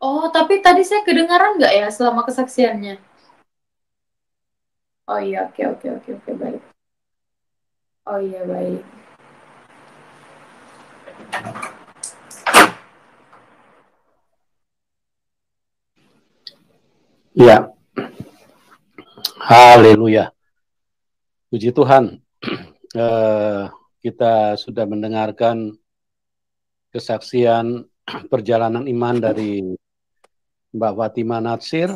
Oh, tapi tadi saya kedengaran nggak ya selama kesaksiannya? Oh iya, oke, baik. Oh iya, baik. Ya, haleluya. Puji Tuhan. Kita sudah mendengarkan kesaksian perjalanan iman dari Mbak Fatima Natsir,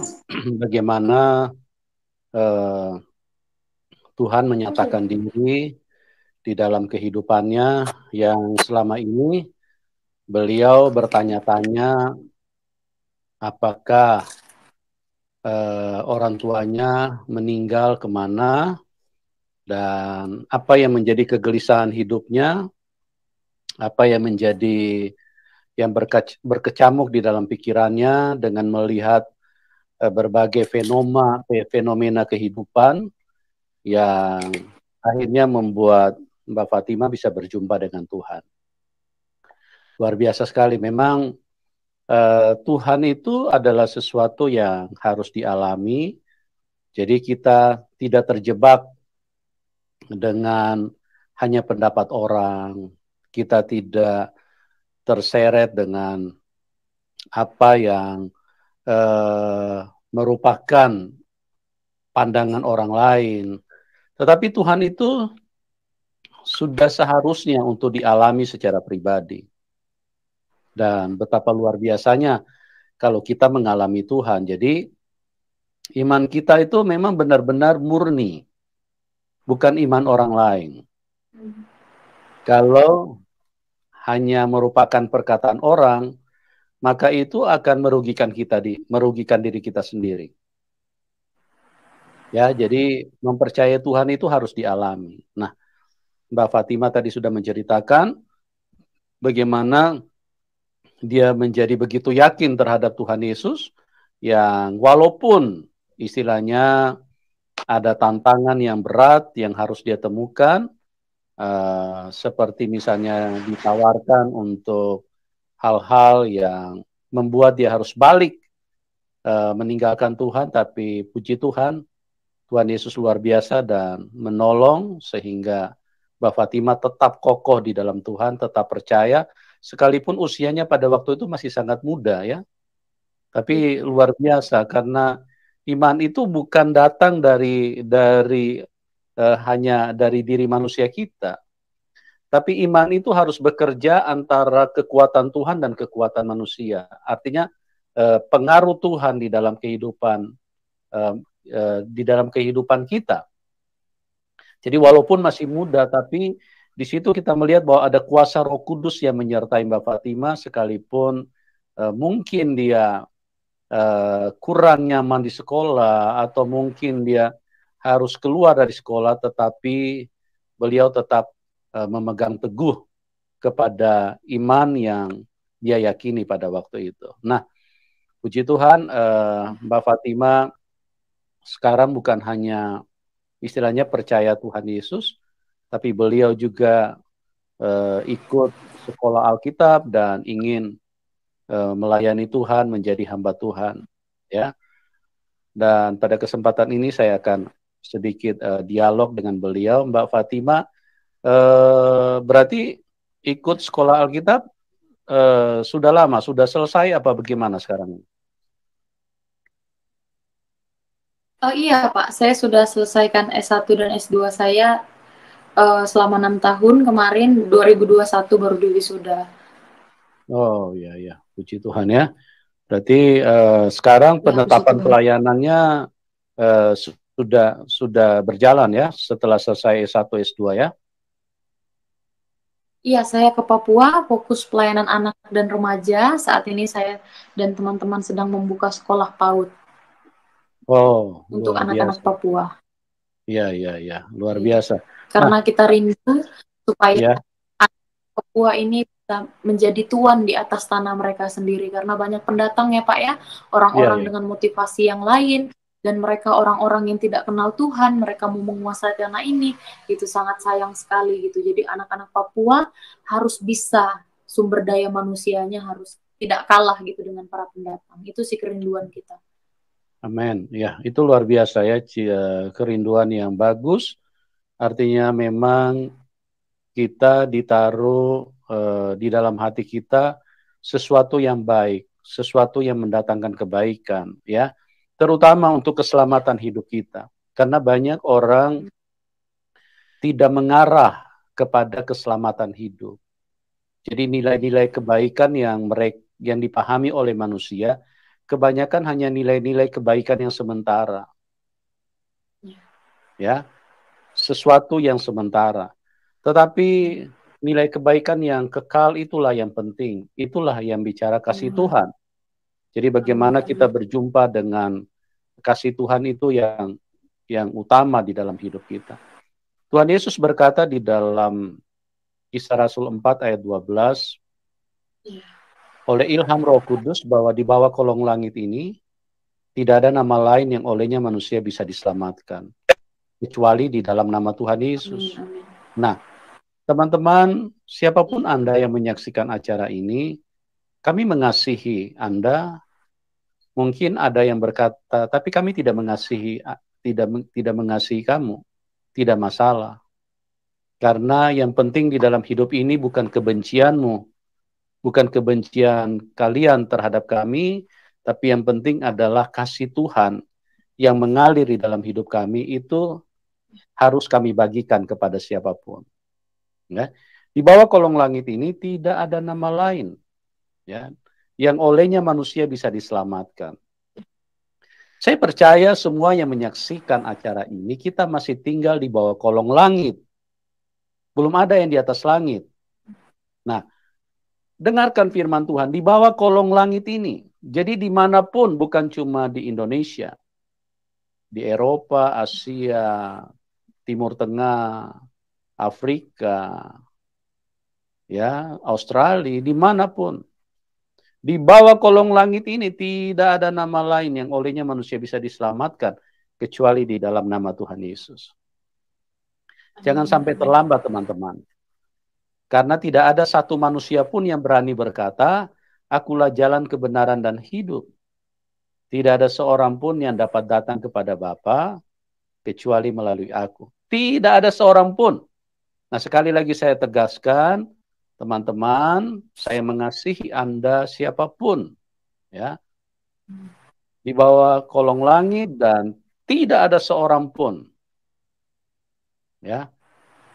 bagaimana Tuhan menyatakan diri di dalam kehidupannya yang selama ini beliau bertanya-tanya apakah orang tuanya meninggal kemana, dan apa yang menjadi kegelisahan hidupnya, apa yang menjadi yang berkecamuk di dalam pikirannya dengan melihat berbagai fenomena kehidupan yang akhirnya membuat Mbak Fatima bisa berjumpa dengan Tuhan. Luar biasa sekali. Memang Tuhan itu adalah sesuatu yang harus dialami. Jadi kita tidak terjebak dengan hanya pendapat orang. Kita tidak terseret dengan apa yang merupakan pandangan orang lain. Tetapi Tuhan itu sudah seharusnya untuk dialami secara pribadi. Dan betapa luar biasanya kalau kita mengalami Tuhan. Jadi iman kita itu memang benar-benar murni, bukan iman orang lain. Kalau hanya merupakan perkataan orang, maka itu akan merugikan diri kita sendiri. Ya, jadi mempercayai Tuhan itu harus dialami. Nah, Mbak Fatima tadi sudah menceritakan bagaimana dia menjadi begitu yakin terhadap Tuhan Yesus, yang walaupun istilahnya ada tantangan yang berat yang harus dia temukan, seperti misalnya ditawarkan untuk hal-hal yang membuat dia harus balik, meninggalkan Tuhan, tapi puji Tuhan, Tuhan Yesus luar biasa dan menolong sehingga Mbak Fatima tetap kokoh di dalam Tuhan, tetap percaya, sekalipun usianya pada waktu itu masih sangat muda ya. Tapi luar biasa karena iman itu bukan datang dari hanya dari diri manusia kita. Tapi iman itu harus bekerja antara kekuatan Tuhan dan kekuatan manusia. Artinya pengaruh Tuhan di dalam kehidupan kita. Jadi walaupun masih muda, tapi di situ kita melihat bahwa ada kuasa Roh Kudus yang menyertai Mbak Fatima, sekalipun mungkin dia kurang nyaman di sekolah atau mungkin dia harus keluar dari sekolah, tetapi beliau tetap memegang teguh kepada iman yang dia yakini pada waktu itu. Nah, puji Tuhan, Mbak Fatima sekarang bukan hanya istilahnya percaya Tuhan Yesus, tapi beliau juga ikut sekolah Alkitab dan ingin melayani Tuhan, menjadi hamba Tuhan, ya. Dan pada kesempatan ini saya akan sedikit dialog dengan beliau. Mbak Fatima, berarti ikut sekolah Alkitab sudah lama, sudah selesai apa bagaimana sekarang? Oh iya Pak, saya sudah selesaikan S1 dan S2 saya selama 6 tahun, kemarin 2021 baru diwisuda. Oh iya, iya, puji Tuhan ya. Berarti sekarang Ya, puji penetapan Tuhan. pelayanannya sudah berjalan ya setelah selesai S1 S2 ya. Iya, saya ke Papua, fokus pelayanan anak dan remaja. Saat ini saya dan teman-teman sedang membuka sekolah PAUD Oh, untuk luar anak-anak biasa. Papua. Iya, iya, iya, luar Iya. biasa. Nah, Karena kita rindu supaya ya, anak Papua ini bisa menjadi tuan di atas tanah mereka sendiri. Karena banyak pendatang ya Pak ya, iya, orang-orang iya. dengan motivasi yang lain, dan mereka orang-orang yang tidak kenal Tuhan, mereka mau menguasai tanah ini, itu sangat sayang sekali gitu. Jadi anak-anak Papua harus bisa, sumber daya manusianya harus tidak kalah gitu dengan para pendatang. Itu sih kerinduan kita. Amin. Ya, itu luar biasa ya, kerinduan yang bagus. Artinya memang kita ditaruh di dalam hati kita sesuatu yang baik, sesuatu yang mendatangkan kebaikan, ya, terutama untuk keselamatan hidup kita. Karena banyak orang tidak mengarah kepada keselamatan hidup. Jadi nilai-nilai kebaikan yang dipahami oleh manusia, kebanyakan hanya nilai-nilai kebaikan yang sementara, ya, sesuatu yang sementara. Tetapi nilai kebaikan yang kekal itulah yang penting. Itulah yang bicara kasih Tuhan. Jadi bagaimana kita berjumpa dengan kasih Tuhan itu yang utama di dalam hidup kita. Tuhan Yesus berkata di dalam Kisah Rasul 4 ayat 12, oleh ilham Roh Kudus bahwa di bawah kolong langit ini tidak ada nama lain yang olehnya manusia bisa diselamatkan kecuali di dalam nama Tuhan Yesus. Nah, teman-teman, siapapun Anda yang menyaksikan acara ini, kami mengasihi Anda. Mungkin ada yang berkata, tapi kami tidak mengasihi kamu. Tidak masalah. Karena yang penting di dalam hidup ini bukan kebencianmu, bukan kebencian kalian terhadap kami, tapi yang penting adalah kasih Tuhan yang mengalir di dalam hidup kami, itu harus kami bagikan kepada siapapun. Ya. Di bawah kolong langit ini tidak ada nama lain, ya, yang olehnya manusia bisa diselamatkan. Saya percaya semua yang menyaksikan acara ini, kita masih tinggal di bawah kolong langit. Belum ada yang di atas langit. Nah, dengarkan firman Tuhan, di bawah kolong langit ini. Jadi dimanapun, bukan cuma di Indonesia, di Eropa, Asia, Timur Tengah, Afrika, ya, Australia, dimanapun. Di bawah kolong langit ini tidak ada nama lain yang olehnya manusia bisa diselamatkan kecuali di dalam nama Tuhan Yesus. Jangan sampai terlambat, teman-teman. Karena tidak ada satu manusia pun yang berani berkata, akulah jalan kebenaran dan hidup. Tidak ada seorang pun yang dapat datang kepada Bapa kecuali melalui aku. Tidak ada seorang pun. Nah, sekali lagi saya tegaskan, teman-teman, saya mengasihi Anda siapapun, ya, di bawah kolong langit, dan tidak ada seorang pun, ya,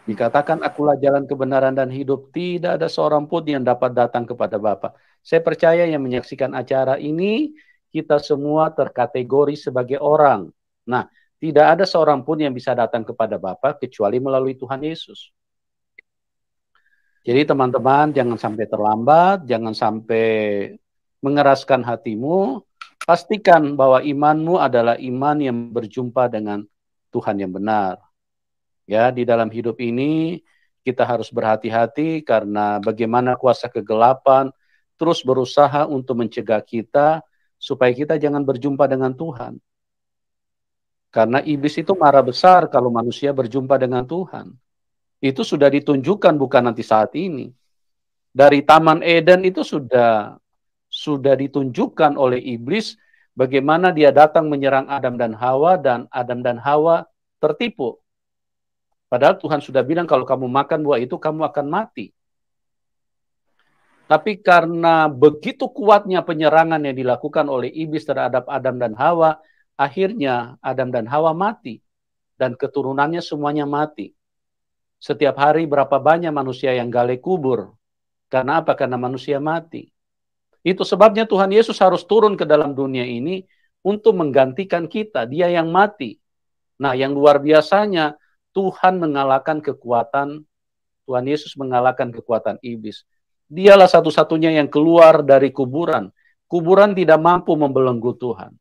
dikatakan akulah jalan kebenaran dan hidup, tidak ada seorang pun yang dapat datang kepada Bapa. Saya percaya yang menyaksikan acara ini, kita semua terkategori sebagai orang. Nah, tidak ada seorang pun yang bisa datang kepada Bapa kecuali melalui Tuhan Yesus. Jadi teman-teman, jangan sampai terlambat, jangan sampai mengeraskan hatimu. Pastikan bahwa imanmu adalah iman yang berjumpa dengan Tuhan yang benar. Ya, di dalam hidup ini kita harus berhati-hati karena bagaimana kuasa kegelapan terus berusaha untuk mencegah kita supaya kita jangan berjumpa dengan Tuhan. Karena iblis itu marah besar kalau manusia berjumpa dengan Tuhan. Itu sudah ditunjukkan bukan nanti saat ini. Dari Taman Eden itu sudah ditunjukkan oleh iblis bagaimana dia datang menyerang Adam dan Hawa, dan Adam dan Hawa tertipu. Padahal Tuhan sudah bilang kalau kamu makan buah itu kamu akan mati. Tapi karena begitu kuatnya penyerangan yang dilakukan oleh iblis terhadap Adam dan Hawa, akhirnya Adam dan Hawa mati. Dan keturunannya semuanya mati. Setiap hari berapa banyak manusia yang gali kubur. Karena apa? Karena manusia mati. Itu sebabnya Tuhan Yesus harus turun ke dalam dunia ini untuk menggantikan kita. Dia yang mati. Nah, yang luar biasanya, Tuhan mengalahkan kekuatan, Tuhan Yesus mengalahkan kekuatan iblis. Dialah satu-satunya yang keluar dari kuburan. Kuburan tidak mampu membelenggu Tuhan.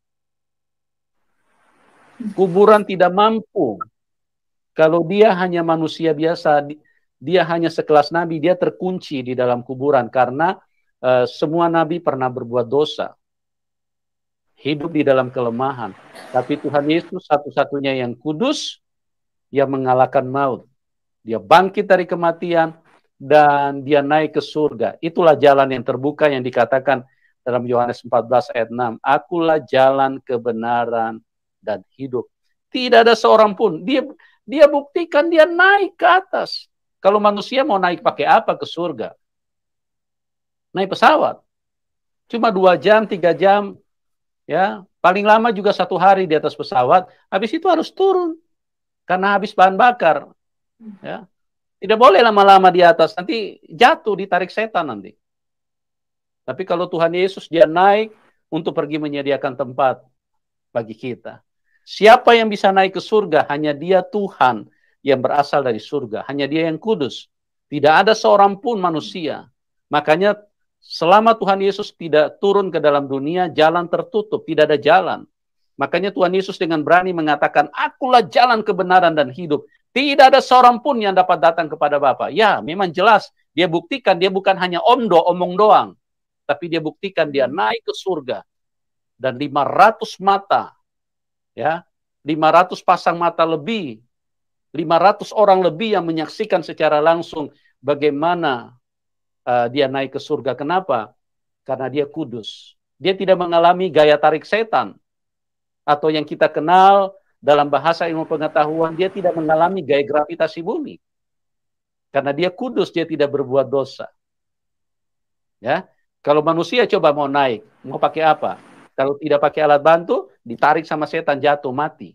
Kuburan tidak mampu. Kalau dia hanya manusia biasa, dia hanya sekelas nabi, dia terkunci di dalam kuburan karena semua nabi pernah berbuat dosa. Hidup di dalam kelemahan. Tapi Tuhan Yesus satu-satunya yang kudus, yang mengalahkan maut. Dia bangkit dari kematian dan dia naik ke surga. Itulah jalan yang terbuka yang dikatakan dalam Yohanes 14 ayat 6. Akulah jalan kebenaran dan hidup. Tidak ada seorang pun. Dia buktikan dia naik ke atas. Kalau manusia mau naik pakai apa ke surga? Naik pesawat. Cuma 2 jam, 3 jam. Ya, paling lama juga 1 hari di atas pesawat. Habis itu harus turun. Karena habis bahan bakar. Ya. Tidak boleh lama-lama di atas. Nanti jatuh, ditarik setan nanti. Tapi kalau Tuhan Yesus dia naik untuk pergi menyediakan tempat bagi kita. Siapa yang bisa naik ke surga? Hanya dia Tuhan yang berasal dari surga. Hanya dia yang kudus. Tidak ada seorang pun manusia. Makanya selama Tuhan Yesus tidak turun ke dalam dunia, jalan tertutup. Tidak ada jalan. Makanya Tuhan Yesus dengan berani mengatakan, akulah jalan kebenaran dan hidup. Tidak ada seorang pun yang dapat datang kepada Bapa. Ya, memang jelas. Dia buktikan, dia bukan hanya omong doang. Tapi dia buktikan dia naik ke surga. Dan 500 mata, ya, 500 pasang mata lebih, 500 orang lebih yang menyaksikan secara langsung bagaimana dia naik ke surga. Kenapa? Karena dia kudus. Dia tidak mengalami gaya tarik setan. Atau yang kita kenal dalam bahasa ilmu pengetahuan, dia tidak mengalami gaya gravitasi bumi. Karena dia kudus, dia tidak berbuat dosa. Ya, kalau manusia coba mau naik, mau pakai apa? Kalau tidak pakai alat bantu, ditarik sama setan, jatuh, mati.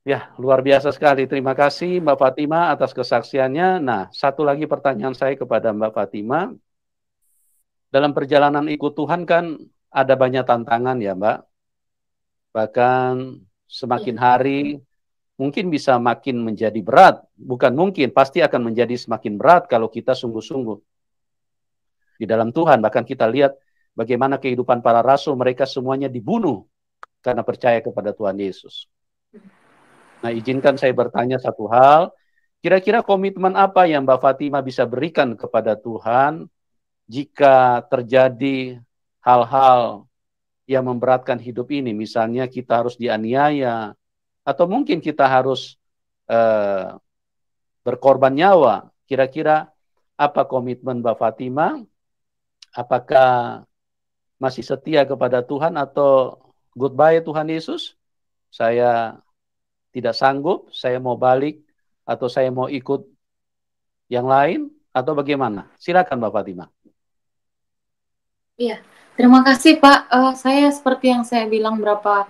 Ya, luar biasa sekali. Terima kasih Mbak Fatima atas kesaksiannya. Nah, satu lagi pertanyaan saya kepada Mbak Fatima. Dalam perjalanan ikut Tuhan kan ada banyak tantangan ya Mbak. Bahkan semakin hari mungkin bisa makin menjadi berat. Bukan mungkin, pasti akan menjadi semakin berat kalau kita sungguh-sungguh di dalam Tuhan. Bahkan kita lihat bagaimana kehidupan para rasul, mereka semuanya dibunuh karena percaya kepada Tuhan Yesus. Nah, izinkan saya bertanya satu hal, kira-kira komitmen apa yang Mbak Fatima bisa berikan kepada Tuhan jika terjadi hal-hal yang memberatkan hidup ini, misalnya kita harus dianiaya, atau mungkin kita harus berkorban nyawa. Kira-kira apa komitmen Mbak Fatima? Apakah masih setia kepada Tuhan atau goodbye Tuhan Yesus? Saya tidak sanggup, saya mau balik, atau saya mau ikut yang lain, atau bagaimana? Silakan Mbak Fatima. Iya, terima kasih Pak. Saya seperti yang saya bilang berapa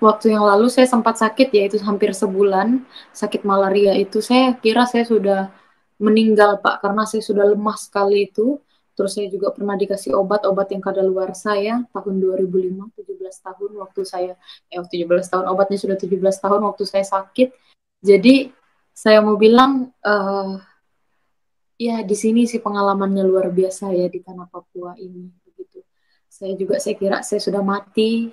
waktu yang lalu, saya sempat sakit, yaitu hampir sebulan, sakit malaria itu. Saya kira saya sudah meninggal Pak, karena saya sudah lemah sekali itu. Terus saya juga pernah dikasih obat-obat yang kadaluarsa ya, tahun 2005, 17 tahun waktu saya, 17 tahun, obatnya sudah 17 tahun waktu saya sakit. Jadi saya mau bilang, ya di sini sih pengalamannya luar biasa ya di tanah Papua ini begitu. Saya kira saya sudah mati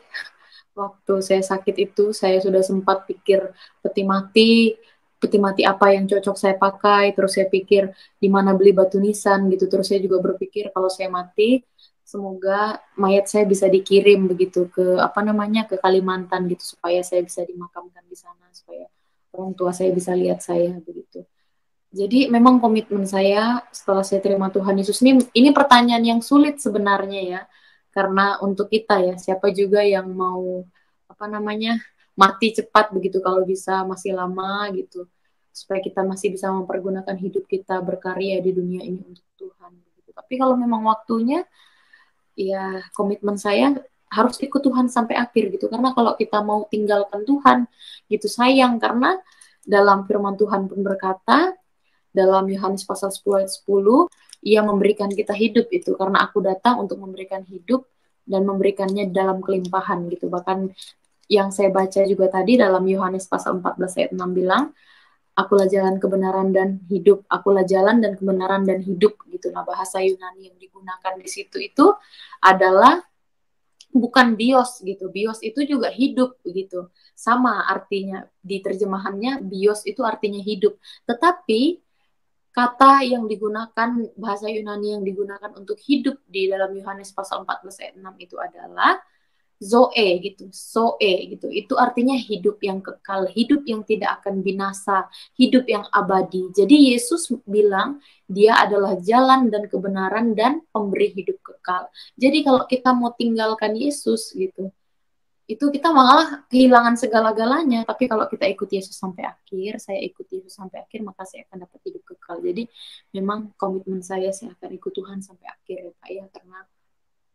waktu saya sakit itu. Saya sudah sempat pikir peti mati apa yang cocok saya pakai. Terus saya pikir di mana beli batu nisan gitu. Terus saya juga berpikir kalau saya mati semoga mayat saya bisa dikirim begitu ke apa namanya ke Kalimantan gitu supaya saya bisa dimakamkan di sana supaya orang tua saya bisa lihat saya begitu. Jadi memang komitmen saya setelah saya terima Tuhan Yesus ini pertanyaan yang sulit sebenarnya ya. Karena untuk kita ya, siapa juga yang mau apa namanya mati cepat begitu kalau bisa masih lama gitu. Supaya kita masih bisa mempergunakan hidup kita berkarya di dunia ini untuk Tuhan gitu. Tapi kalau memang waktunya ya komitmen saya harus ikut Tuhan sampai akhir gitu. Karena kalau kita mau tinggalkan Tuhan gitu sayang karena dalam firman Tuhan pun berkata dalam Yohanes pasal 10 ayat 10, ia memberikan kita hidup itu karena aku datang untuk memberikan hidup dan memberikannya dalam kelimpahan gitu. Bahkan yang saya baca juga tadi dalam Yohanes pasal 14 ayat 6 bilang, akulah jalan kebenaran dan hidup, akulah jalan dan kebenaran dan hidup gitu. Nah, bahasa Yunani yang digunakan di situ itu adalah bukan bios gitu. Bios itu juga hidup gitu. Sama artinya di terjemahannya bios itu artinya hidup. Tetapi kata yang digunakan, bahasa Yunani yang digunakan untuk hidup di dalam Yohanes pasal 14 ayat 6 itu adalah zoe gitu, zoe gitu. Itu artinya hidup yang kekal, hidup yang tidak akan binasa, hidup yang abadi. Jadi Yesus bilang dia adalah jalan dan kebenaran dan pemberi hidup kekal. Jadi kalau kita mau tinggalkan Yesus gitu, itu kita malah kehilangan segala-galanya. Tapi kalau kita ikut Yesus sampai akhir, saya ikut Yesus sampai akhir, maka saya akan dapat hidup kekal. Jadi memang komitmen saya akan ikut Tuhan sampai akhir ya Pak ya, karena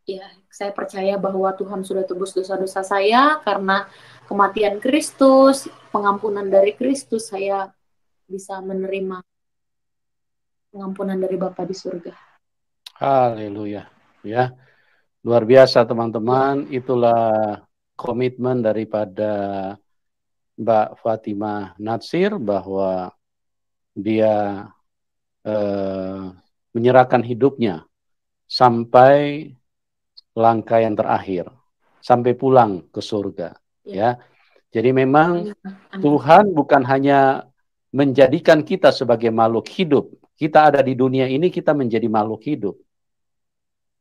ya saya percaya bahwa Tuhan sudah tebus dosa-dosa saya karena kematian Kristus, pengampunan dari Kristus, saya bisa menerima pengampunan dari Bapa di surga. Haleluya. Ya, luar biasa teman-teman. Itulah komitmen daripada Mbak Fatima Natsir bahwa dia menyerahkan hidupnya sampai langkah yang terakhir, sampai pulang ke surga. Ya, jadi memang Tuhan bukan hanya menjadikan kita sebagai makhluk hidup. Kita ada di dunia ini, kita menjadi makhluk hidup.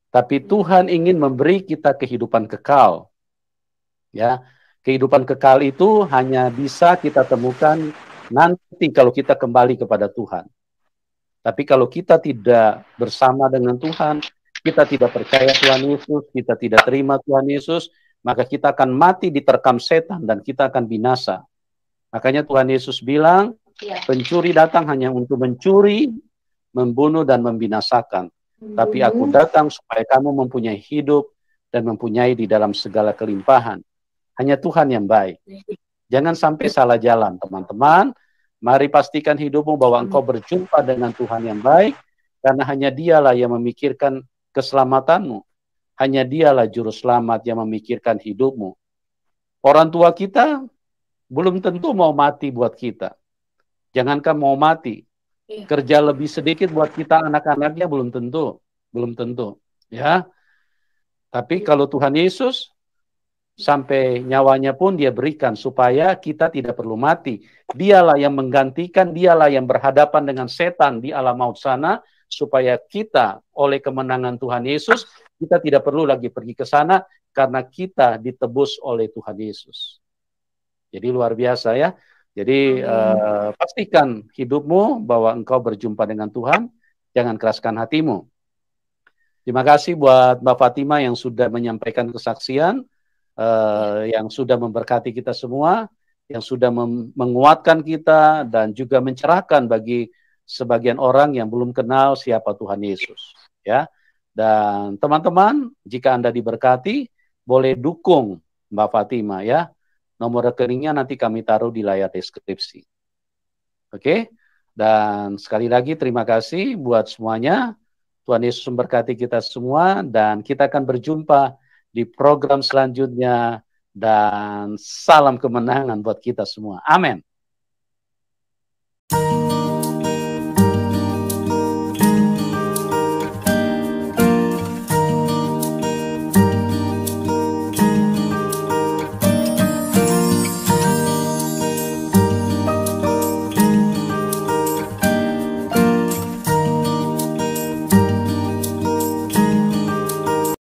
Tapi Tuhan ingin memberi kita kehidupan kekal. Ya, kehidupan kekal itu hanya bisa kita temukan nanti kalau kita kembali kepada Tuhan. Tapi kalau kita tidak bersama dengan Tuhan, kita tidak percaya Tuhan Yesus, kita tidak terima Tuhan Yesus, maka kita akan mati diterkam setan dan kita akan binasa. Makanya Tuhan Yesus bilang, pencuri datang hanya untuk mencuri, membunuh dan membinasakan. Tapi aku datang supaya kamu mempunyai hidup dan mempunyai di dalam segala kelimpahan. Hanya Tuhan yang baik. Jangan sampai salah jalan, teman-teman. Mari pastikan hidupmu bahwa engkau berjumpa dengan Tuhan yang baik, karena hanya dialah yang memikirkan keselamatanmu. Hanya dialah juru selamat yang memikirkan hidupmu. Orang tua kita belum tentu mau mati buat kita. Jangankan mau mati, kerja lebih sedikit buat kita anak-anaknya belum tentu, ya. Tapi kalau Tuhan Yesus sampai nyawanya pun dia berikan supaya kita tidak perlu mati. Dialah yang menggantikan, dialah yang berhadapan dengan setan di alam maut sana, supaya kita oleh kemenangan Tuhan Yesus, kita tidak perlu lagi pergi ke sana karena kita ditebus oleh Tuhan Yesus. Jadi luar biasa ya. Jadi pastikan hidupmu bahwa engkau berjumpa dengan Tuhan, jangan keraskan hatimu. Terima kasih buat Mbak Fatima yang sudah menyampaikan kesaksian, yang sudah memberkati kita semua, yang sudah menguatkan kita dan juga mencerahkan bagi sebagian orang yang belum kenal siapa Tuhan Yesus. Ya, dan teman-teman, jika Anda diberkati, boleh dukung Mbak Fatima ya. Nomor rekeningnya nanti kami taruh di layar deskripsi. Oke, dan sekali lagi terima kasih buat semuanya. Tuhan Yesus memberkati kita semua dan kita akan berjumpa di program selanjutnya dan salam kemenangan buat kita semua. Amin.